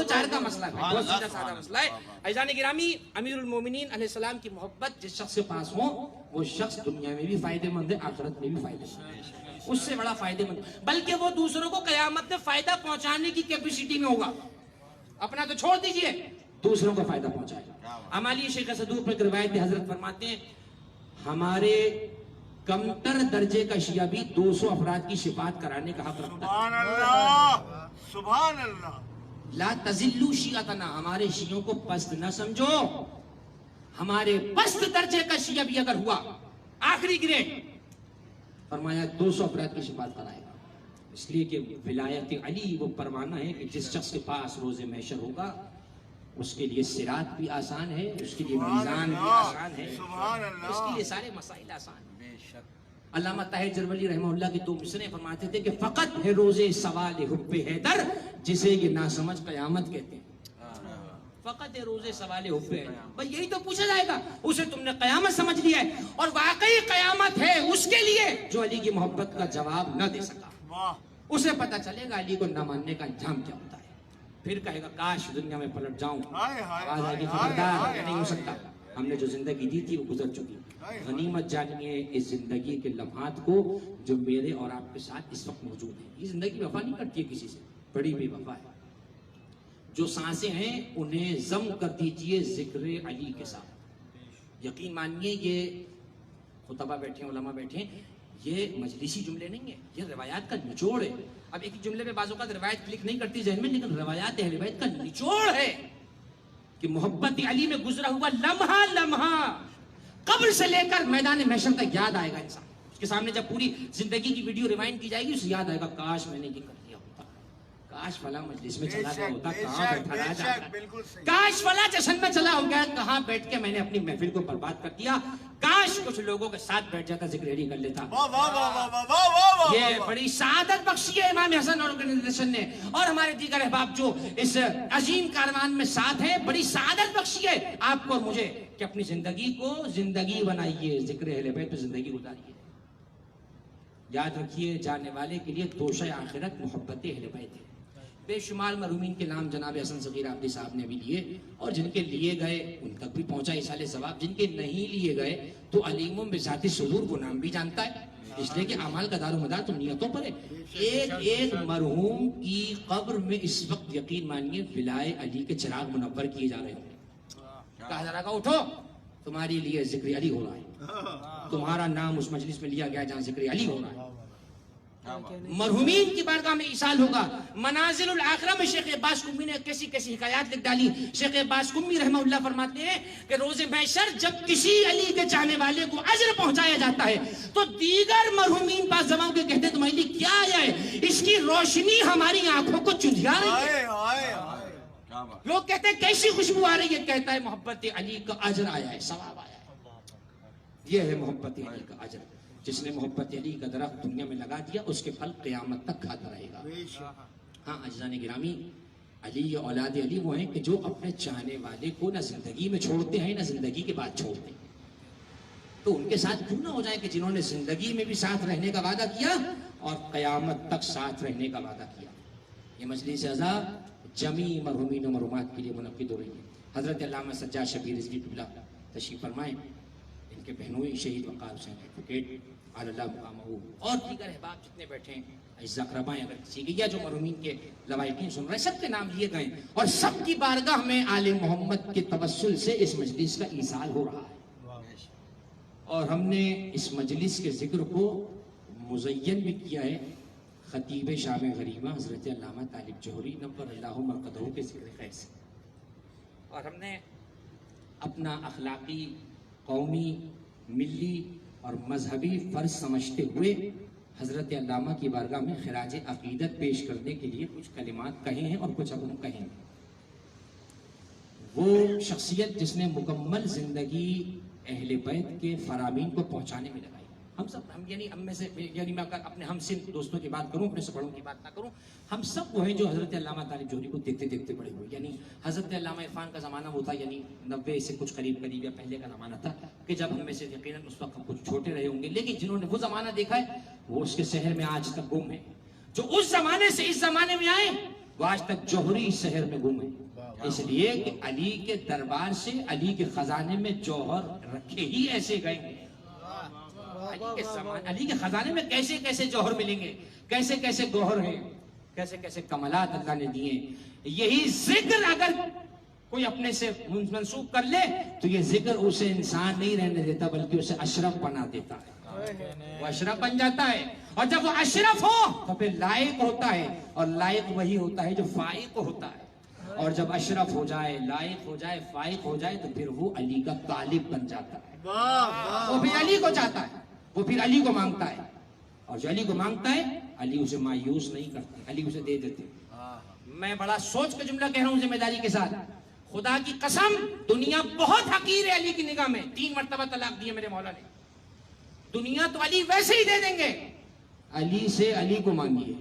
چار کا مسئلہ ہے, بہت سیدھا سادہ مسئلہ ہے. عزیزان گرامی, امیر المومنین علیہ السلام کی محبت جس شخص کے پاس ہو وہ شخص دنیا میں بھی فائدے مند ہے, آخرت میں بھی فائدے مند ہے, اس سے بڑا فائدے مند, بلکہ وہ دوسروں کو قیامت میں فائدہ پہنچانے کی کیپیسٹی میں ہوگا. اپنا تو چھوڑ دیجئے, دوسروں کو فائدہ پہنچائے گا. ہماری شیخ صدوق پر روایت میں حضرت فرماتے ہیں ہمارے کمتر درجے کا شیعہ بھی 200 افراد کی شفاعت کرانے کا حق رکھتا ہے. سبحان اللہ, سبحان اللہ. لا تذلو شیعتنا, ہمارے شیعوں کو پست نہ سمجھو. ہمارے پست درجے کا شیعہ بھی اگر ہوا آخری گریڈ, فرمایا 200 افراد کی شفاعت کرائے گا. اس لیے کہ ولایت علی وہ پروانہ ہے کہ جس شخص کے پاس روز محشر ہوگا اس کے لیے صراط بھی آسان ہے, اس کے لیے میزان بھی آسان ہے, اس کے لیے سارے مسائل آسان ہیں. علامہ طاہر جرملی رحمہ اللہ کی دو مصریں فرماتے تھے کہ فقط ہے روزے سوال حب حیدر جسے یہ ناسمجھ قیامت کہتے ہیں. فقط ہے روزے سوال حب حیدر, بھئی یہی تو پوچھا جائے گا, اسے تم نے قیامت سمجھ لیا ہے, اور واقعی قیامت ہے اس کے لیے جو علی کی محبت کا جواب نہ دے سکا. اسے پتہ چلے گا علی کو نہ ماننے کا انجام کیا ہوتا ہے. پھر کہے گا کاش دنیا میں پلٹ جاؤں, آواز آئے گی خبردار, نہیں ہو سکتا, ہم نے جو زندگی دی تھی وہ گزر چکی. غنیمت جانیے اس زندگی کے لمحات کو جو میرے اور آپ کے ساتھ اس وقت موجود ہیں. یہ زندگی وفا نہیں کرتی ہے کسی سے, بڑی بے وفا ہے. جو سانسیں ہیں انہیں ضم کر دیجئے ذکر علی کے ساتھ. یقین مانیے یہ خطبہ بیٹھے, علماء بیٹھے, یہ مجلسی جملے نہیں ہیں, یہ روایات کا نچوڑ ہے. اب ایک جملے پہ بعض اوقات روایت کلک نہیں کرتی ذہن میں, لیکن روایات اہل بیت کا نچوڑ ہے کہ محبت علی میں گزرا ہوا لمحہ لمحہ قبر سے لے کر میدان محشر تک یاد آئے گا انسان. اس کے سامنے جب پوری زندگی کی ویڈیو ریوائنڈ کی جائے گی اسے یاد آئے گا کاش میں نے یہ کر دیا ہوتا, کاش فلاں مجلس میں چلا گیا ہوتا, کہاں بیٹھا رہ جاتا, کاش فلاں جشن میں چلا ہو گیا, کہاں بیٹھ کے میں نے اپنی محفل کو برباد کر دیا, کاش کچھ لوگوں کے ساتھ بیٹھ جاتا, ذکر علی کر لیتا. یہ بڑی سعادت بخشی ہے امام حسن آرگنائزیشن نے اور ہمارے دیگر احباب جو اس عظیم کاروان میں ساتھ ہیں, بڑی سعادت بخشی ہے آپ کو اور مجھے کہ اپنی زندگی کو زندگی بنائیے, ذکر اہل بیت پہ زندگی گزاریے. یاد رکھیے جاننے والے کے لیے توشہ آخرت محبت اہل بیت ہے. بے شمار مرحومین کے نام جناب حسن صغیر عابدی صاحب نے بھی لیے, اور جن کے لیے گئے ان تک بھی پہنچا ایصال ثواب, جن کے نہیں لیے گئے تو علیم بذات صدور وہ نام بھی جانتا ہے, اس لیے کہ اعمال کا دار و مدار تو نیتوں پر ہے. ایک ایک مرحوم کی قبر میں اس وقت یقین مانیے ولائے علی کے چراغ منور کیے جا رہے ہیں. کہا جا رہا کہ اٹھو تمہارے لیے ذکر علی ہو رہا ہے, تمہارا نام اس مجلس میں لیا گیا جہاں ذکر علی ہو رہا ہے. مرحومین کی بارگاہ میں ایصال ہوگا. منازل الاخرہ میں شیخ عباس قمی نے کیسی کیسی حکایات لکھ ڈالی. شیخ عباس قمی رحمہ اللہ فرماتے ہیں کہ روز محشر جب کسی علی کے چاہنے والے کو اجر پہنچایا جاتا ہے تو دیگر مرحومین پاس جمع ہو کے کہتے ہیں تمہارے لیے کیا آیا ہے, اس کی روشنی ہماری آنکھوں کو چندھیا رہی ہے. لوگ کہتے ہیں کیسی خوشبو آ رہی ہے, کہتا ہے محبت علی کا اجر آیا ہے, ثواب آیا ہے. یہ ہے محبت علی کا اجر. جس نے محبت علی کا درخت دنیا میں لگا دیا اس کے پھل قیامت تک کھاتا رہے گا. ہاں عزیزان گرامی, علی اولاد علی وہ ہیں کہ جو اپنے چاہنے والے کو نہ زندگی میں چھوڑتے ہیں نہ زندگی کے بعد چھوڑتے ہیں. تو ان کے ساتھ کیوں نہ ہو جائے کہ جنہوں نے زندگی میں بھی ساتھ رہنے کا وعدہ کیا اور قیامت تک ساتھ رہنے کا وعدہ کیا. یہ مجلس عزا جمی مرحومین و مرحومات کے لیے منعقد ہو رہی ہے. حضرت علامہ سجاد شبیر رضوی قبلہ تشریف فرمائیں, ان کے بہنوئی شہید وقار حسین ایڈوکیٹ اللہ مقامہ اور دیگر احباب جتنے بیٹھے ہیں, اعزاء اقربائیں اگر کسی کے یا جو مرحومین کے لوائقین سن رہے ہیں, سب کے نام لیے گئے اور سب کی بارگاہ میں آل محمد کے توسل سے اس مجلس کا ایصال ہو رہا ہے. اور ہم نے اس مجلس کے ذکر کو مزین بھی کیا ہے خطیب شام غریبہ حضرت علامہ طالب جوہری نور اللہ مرقدہ کے ذکر خیر سے، اور ہم نے اپنا اخلاقی، قومی، ملی اور مذہبی فرض سمجھتے ہوئے حضرت علامہ کی بارگاہ میں خراج عقیدت پیش کرنے کے لیے کچھ کلمات کہے ہیں اور کچھ اب ہم کہیں گے۔ وہ شخصیت جس نے مکمل زندگی اہل بیت کے فرامین کو پہنچانے میں لگائی، ہم میں سے، یعنی میں اپنے ہم سے دوستوں کی بات کروں، اپنے سے بڑوں کی بات نہ کروں، ہم سب وہ ہیں جو حضرت علامہ طالب جوہری کو دیکھتے دیکھتے بڑے ہوئے۔ یعنی حضرت علامہ عرفان کا زمانہ وہ تھا، یعنی 90 سے کچھ قریب یا پہلے کا زمانہ تھا کہ جب ہم میں سے یقیناً اس وقت ہم کچھ چھوٹے رہے ہوں گے، لیکن جنہوں نے وہ زمانہ دیکھا ہے وہ اس کے شہر میں آج تک گم ہے۔ جو اس زمانے سے اس زمانے میں آئے وہ آج تک جوہری شہر میں گم ہے، اس لیے کہ علی کے دربار سے علی کے خزانے میں جوہر رکھے ہی ایسے گئے ہیں۔ علی کے خزانے میں کیسے کیسے جوہر ملیں گے، کیسے کیسے گوہر ہیں، کیسے کیسے کمالات اللہ نے دیے۔ یہی ذکر اگر کوئی اپنے سے منسوب کر لے تو یہ ذکر اسے انسان نہیں رہنے دیتا بلکہ اسے اشرف بنا دیتا ہے، وہ اشرف بن جاتا ہے، اور جب وہ اشرف ہو تو پھر لائق ہوتا ہے، اور لائق وہی ہوتا ہے جو فائق ہوتا ہے، اور جب اشرف ہو جائے، لائق ہو جائے، فائق ہو جائے تو پھر وہ علی کا طالب بن جاتا ہے، وہ پھر علی کو چاہتا ہے، وہ پھر علی کو مانگتا ہے، اور جو علی کو مانگتا ہے علی اسے مایوس نہیں کرتے، علی اسے دے دیتے۔ میں بڑا سوچ کے جملہ کہہ رہا ہوں ذمہ داری کے ساتھ، خدا کی قسم دنیا بہت حقیر ہے علی کی نگاہ میں، 3 مرتبہ طلاق دیے میرے مولا نے، دنیا تو علی ویسے ہی دے دیں گے، علی سے علی کو مانگیے،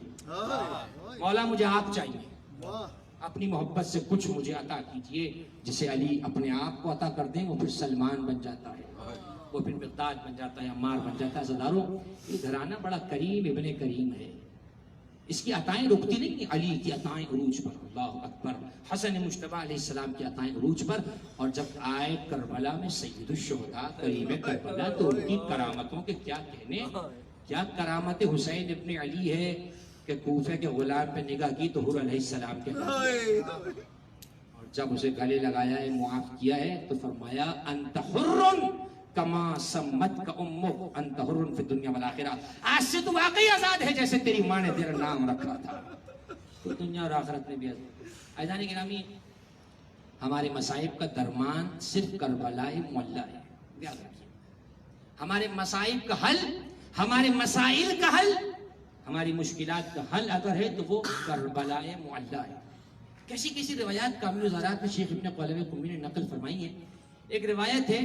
مولا مجھے آپ چاہیے، اپنی محبت سے کچھ مجھے عطا کیجئے، جسے علی اپنے آپ کو عطا کر دیں وہ پھر سلمان بن جاتا ہے، وہ پھر مقداد بن جاتا ہے، عمار بن جاتا ہے۔ عزیزانو، یہ گھرانہ بڑا کریم ابن کریم ہے، اس کی عطائیں رکتی نہیں ہیں، علی کی عطائیں عروج پر، اللہ اکبر، حسن مجتبیٰ علیہ السلام کی عطائیں عروج پر، اور جب آئے کربلا میں سید الشہداء کریم کربلا تو ان کی کرامتوں کے کیا کہنے، کیا کرامت حسین ابن علی ہے کہ کوفے کے غلام پہ نگاہ کی تو حر علیہ السلام کے اور جب اسے گلے لگایا ہے، معاف کیا ہے تو فرمایا انت حر کما سمت کا امک، انت حر فی الدنیا والآخرہ، آج سے تو واقعی آزاد ہے جیسے تیری ماں نے تیرا نام رکھا تھا، تو دنیا اور آخرت میں بھی آزاد۔ عزیزان گرامی، ہمارے مصائب کا درمان صرف کربلا معلیٰ ہے، یاد رکھیے، ہمارے مصائب کا حل، ہمارے مسائل کا حل، ہماری مشکلات کا حل اگر ہے تو وہ کربلا معلیٰ ہے۔ کیسی کیسی روایات کامل وزارات میں شیخ ابن قلوی قمی نے نقل فرمائی ہے۔ ایک روایت ہے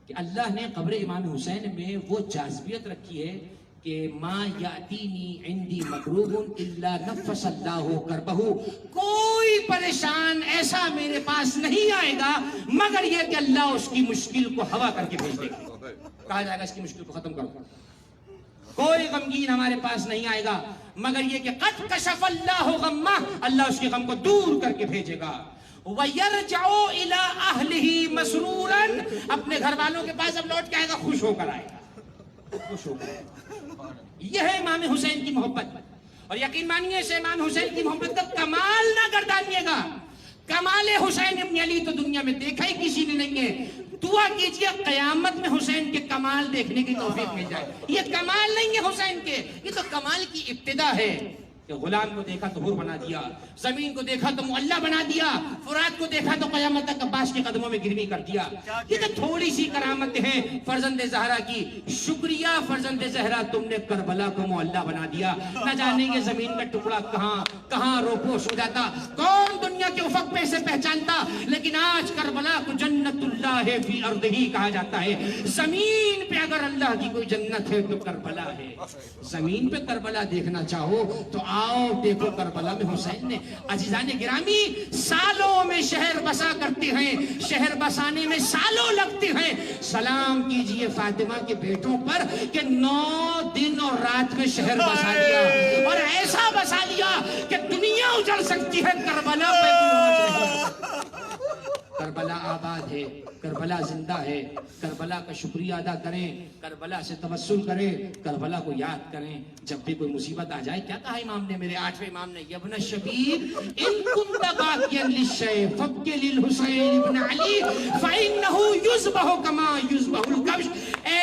کہ اللہ نے قبر امام حسین میں وہ جاذبیت رکھی ہے کہ ما یاتینی عندی مکروب الا نفس اللہ کربہ، کوئی پریشان ایسا میرے پاس نہیں آئے گا مگر یہ کہ اللہ اس کی مشکل کو ہوا کر کے بھیج دے گا، کہا جائے گا اس کی مشکل کو ختم کر دو۔ کوئی غمگین ہمارے پاس نہیں آئے گا مگر یہ کہ قد کشف اللہ غمہ، اللہ اس کے غم کو دور کر کے بھیجے گا۔ وَيَرْجَعُ إِلَىٰ أَهْلِهِ مَسْرُورًا، اپنے گھر والوں کے پاس اب لوٹ کے آئے گا، خوش ہو کر آئے گا، خوش ہو کر۔ یہ ہے امام حسین کی محبت، اور یقین مانیے اسے امام حسین کی محبت کا کمال نہ گردانیے گا۔ کمال حسین ابن علی تو دنیا میں دیکھا ہی کسی نے نہیں ہے، دعا کیجئے قیامت میں حسین کے کمال دیکھنے کی توفیق مل جائے۔ یہ کمال نہیں ہے حسین کے، یہ تو کمال کی ابتدا ہے کہ غلام کو دیکھا تو حر بنا دیا، زمین کو دیکھا تو معلیٰ بنا دیا، فرات کو دیکھا تو قیامت تک عباس کے قدموں میں گروی کر دیا۔ یہ تو تھوڑی سی کرامت ہیں فرزند زہرا کی، شکریہ فرزند زہرا تم نے کربلا کو معلیٰ بنا دیا، نہ جانے یہ زمین کا ٹکڑا کہاں روپوش ہو جاتا، کون دنیا کے افق پہ سے پہچانتا، لیکن آج کربلا کو جنت اللہ فی ارضہ کہا جاتا ہے۔ زمین پہ اگر اللہ کی کوئی جنت ہے تو کربلا ہے۔ زمین پہ کربلا دیکھنا چاہو تو آؤ دیکھو کربلا میں حسین نے۔ عزیزان گرامی، سالوں میں شہر بسا کرتے ہیں، شہر بسانے میں سالوں لگتے ہیں، سلام کیجئے فاطمہ کے بیٹوں پر کہ 9 دن اور رات میں شہر بسا لیا، اور ایسا بسا لیا کہ دنیا اجڑ سکتی ہے، کربلا پہ کربلا آباد ہے، کربلا زندہ ہے، کربلا کا شکریہ ادا کریں، کربلا سے توسل کریں، کربلا کو یاد کریں۔ جب بھی کوئی مصیبت آ جائے، کیا کہا امام نے، میرے 8ویں امام نے، یا ابن شبیب ان کنت باقیا للشیء فابق للحسین ابن علی فانہ یذبح کما یذبح الکبش، اے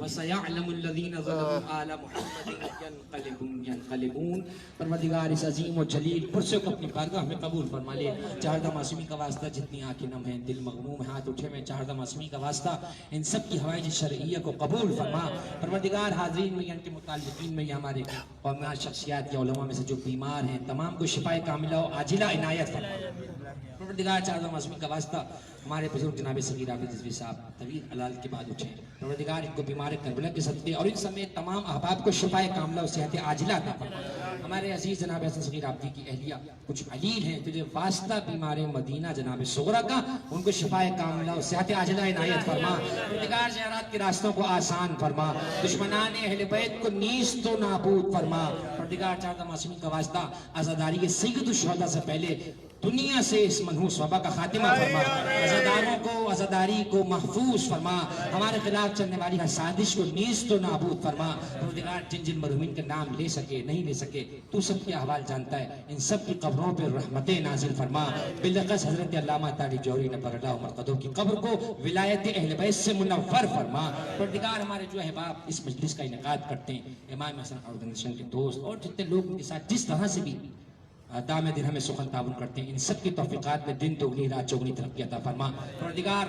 وَسَيَعْلَمُ الَّذِينَ ظَلَمُوا آلَ مُحَمَّدٍ يَنْقَلِبُونَ پروردگار اس عظیم و جلیل پرسے کو اپنی بارگاہ میں قبول فرما لے. چہاردہ معصومی کا واسطہ جتنی آنکھیں نم ہیں دل مغموم ہیں ہاتھ اٹھے میں چہاردہ معصومی کا واسطہ ان سب کی حوائج شرعیہ کو قبول فرما. پروردگار حاضرین میں ان کے متعلقین میں ہمارے قومیات شخصیات یا علماء میں سے جو بیمار ہیں تمام کو شفاء کاملہ و عاجلہ عنایت فرما. پروردگار چہاردہ معصومی کا واسطہ ہمارے بزرگ جناب صغیر حافظ رضوی صاحب طویل علال کے بعد اٹھے. پروردگار ان کو بیمار کربلا کے صدقے اور ان سمیت تمام احباب کو شفاء کاملہ و صحت عاجلہ عطا فرما. ہمارے عزیز جناب حسن صغیر عابدی کی اہلیہ کچھ علیل ہیں تجھے واسطہ بیمار مدینہ جناب صغرا کا ان کو شفاء کاملہ و صحت عاجلہ عنایت فرما. پروردگار زیارات کے راستوں کو آسان فرما. دشمنان اہل بیت کو نیست و نابود فرما. پروردگار چہاردہ معصومی کا واسطہ عزاداری کے سید الشہداء سے پہلے دنیا سے اس منحوس وبا کا خاتمہ فرما. عزاداروں کو عزاداری کو محفوظ فرما. ہمارے خلاف چلنے والی ہر سازش کو نیست و نابود فرما. پروردگار جن جن مرحومین کا نام لے سکے نہیں لے سکے تو سب کے احوال جانتا ہے. ان سب کی قبروں پر رحمتیں نازل فرما. بالخص حضرت علامہ طاری جوہری نبر اللہ مرقدوں کی قبر کو ولایت اہل بیت سے منور فرما. پروردگار ہمارے جو احباب اس مجلس کا انعقاد کرتے ہیں امام حسن آرگنائزیشن کے دوست اور جتنے لوگ ان کے ساتھ جس طرح سے بھی دام درہم میں سخن تعاون کرتے ہیں ان سب کی توفیقات میں دن دوگنی رات چوگنی ترقی عطا فرما. پروردگار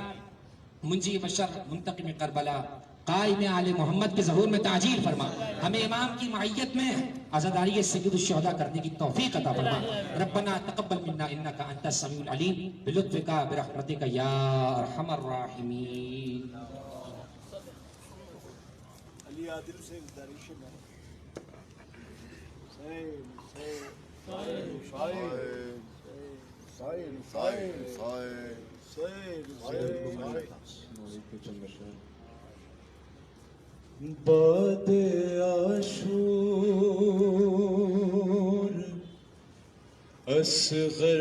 منجی بشر منتقم کربلا قائم آل محمد کے ظہور میں تعجیل فرما. ہمیں امام کی معیت میں عزاداری سید الشہداء کرنے کی توفیق عطا فرما. ربنا تقبل منا انک انت السمیع العلیم بلطفک برحمتک یا ارحم الراحمین. علی عادل سے گزارش ہے باد عاشور اصغر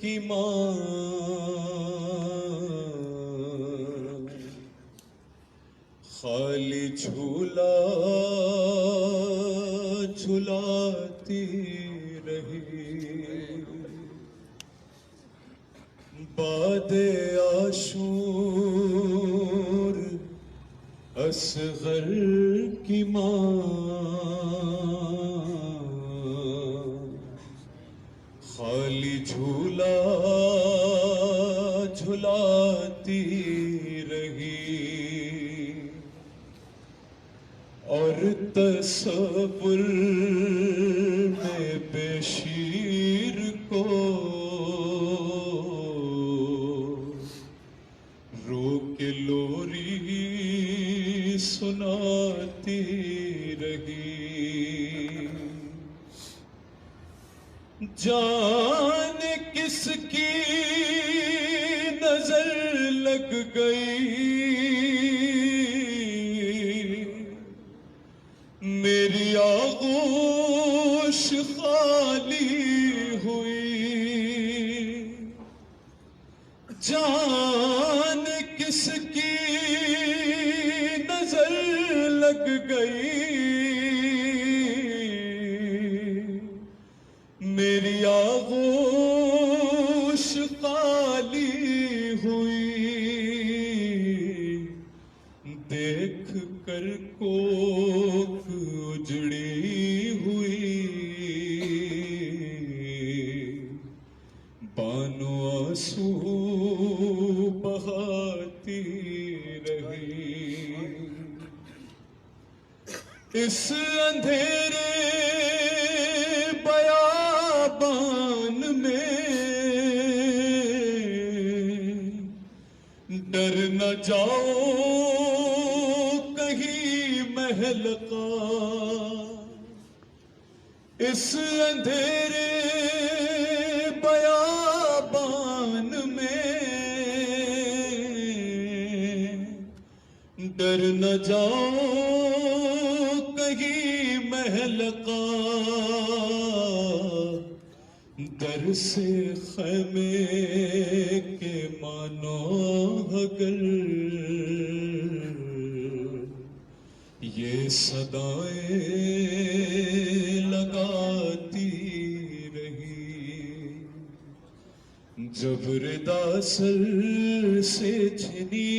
کی ماں خالی جھولا جھلاتی رہی. باد عاشور اصغر کی ماں خالی جھولا جھلاتی رہی اور تصور میں بے شیر کو رو کے لوری سناتی رہی. جان کس کی نظر لگ گئی میری آغوش خالی ہوئی. جان کس کی نظر لگ گئی میری آغوش خالی ہوئی. دیکھ کر کوک اجڑی ہوئی بانو آنسو بہاتی رہی. اس اندھیرے بیابان میں ڈر نہ جاؤ کہیں محل کا. اس اندھیرے بیابان میں ڈر نہ جاؤ کہیں محل کا. در سے خیمے کے مانو اگر یہ صدائیں لگاتی رہی. جب ردا سر سے چھنی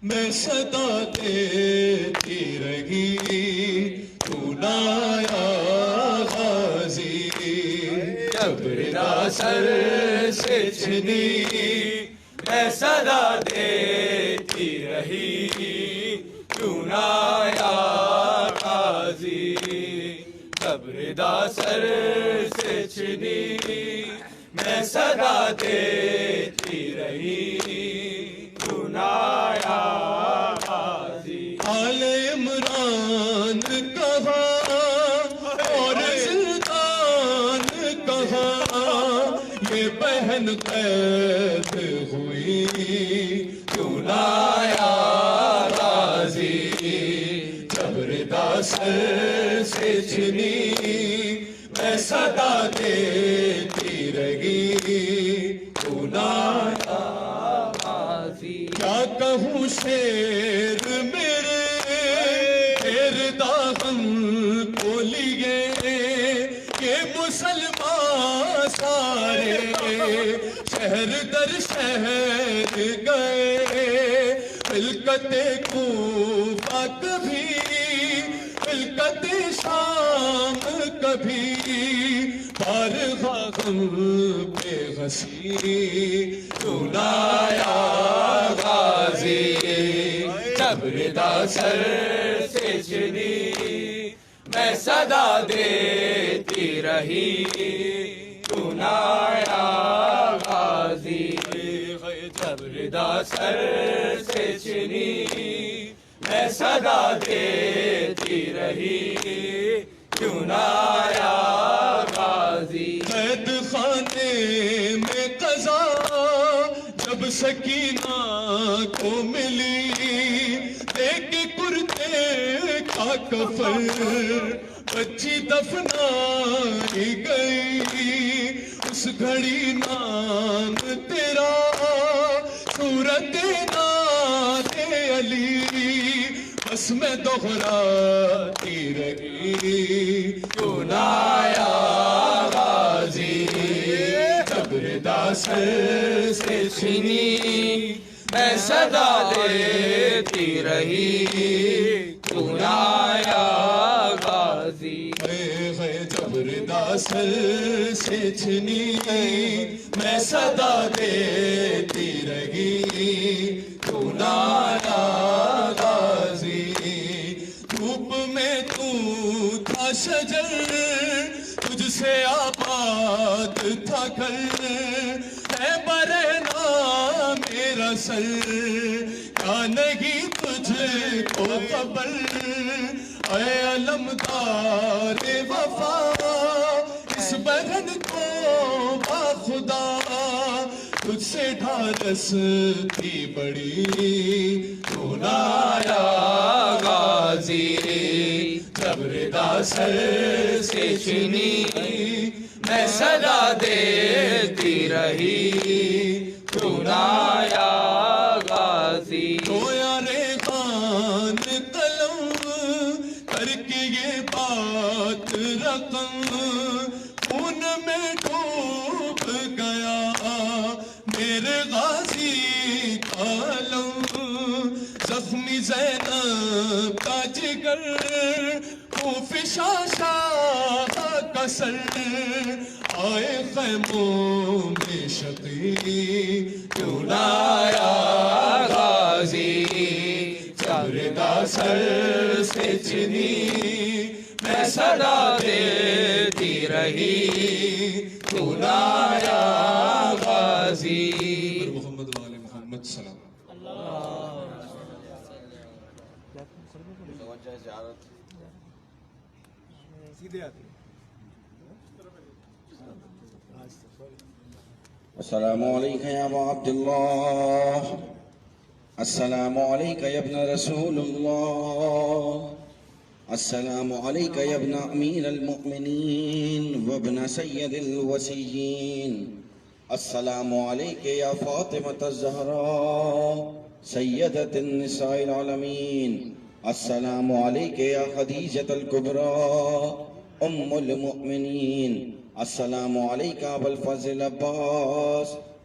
میں صدا دیتی رہی تو نہ آیا غازی جب ردا سر سے چھنی میں صدا دیتی رہی تو نہ آیا غازی جب ردا سر سے چھنی میں صدا دیتی رہی تو نہ آیا غازی آل عمران کہاں اور سلطان کہاں یہ بہن قید ہوئی تو نہ آیا غازی جب ردا سر سے چھنی میں صدا دیتی رہی تو نہ آیا غازی کیا کہوں شیر میرے تیرے داغم کو لیے کہ مسلمان سارے شہر در شہر گئے ملکت کوفہ کبھی ملکت شام کبھی بارگاہ غم بے غسی تو نہ آیا غازی جب ردا سر سے چھنی میں صدا دیتی رہی تو نہ آیا غازی جب ردا سر سے چھنی میں صدا دیتی رہی کیوں نہ آیا غازی قید خانے میں قضا جب سکینہ کو ملی دیکھ کرتے کا کفن بچی دفنائی گئی اس گھڑی نام تیرا صورت نات علی بس میں دہراتی رہی کیوں نہ آیا غازی جب ردا سر سے چھنی میں صدا دیتی رہی کیوں نہ آیا غازی جب ردا سر سے چھنی میں صدا دیتی رہی کیوں نہ آیا غازی دھوپ میں تو تھا شجر تجھ سے آباد تھا گھر ہے برہنا میرا سر کیا نہیں تجھے کو خبر اے علمدار وفا اس بہن کو باخدا تجھ سے ڈھارس تھی بڑی تو نہ آیا غازی جب ردا سر سے چھنی میں صدا دیتی رہی تو نہ آیا غازی رویا ریحان قلم کر کے یہ بات رقم خون میں ڈوب گیا میرے غازی کا علم زخمی زینب کا جگر خوف شاشا کا سر آئے خیموں میں شقی کیوں نہ آیا غازی جب ردا سر سے چھنی میں صدا دیتی رہی کیوں نہ آیا غازی محمد وآل محمد سلام السلام علیکم یا ابا عبداللہ السلام علیکم یا ابن رسول اللہ السلام علیکم یا ابن امیر المؤمنین وابن سید الوسیین السلام علیکم یا فاطمة الزہراء سیدت النساء العالمین السلام علیکم یا خدیجة الکبریٰ ام المؤمنین السلام علیکم ابو الفضل عباس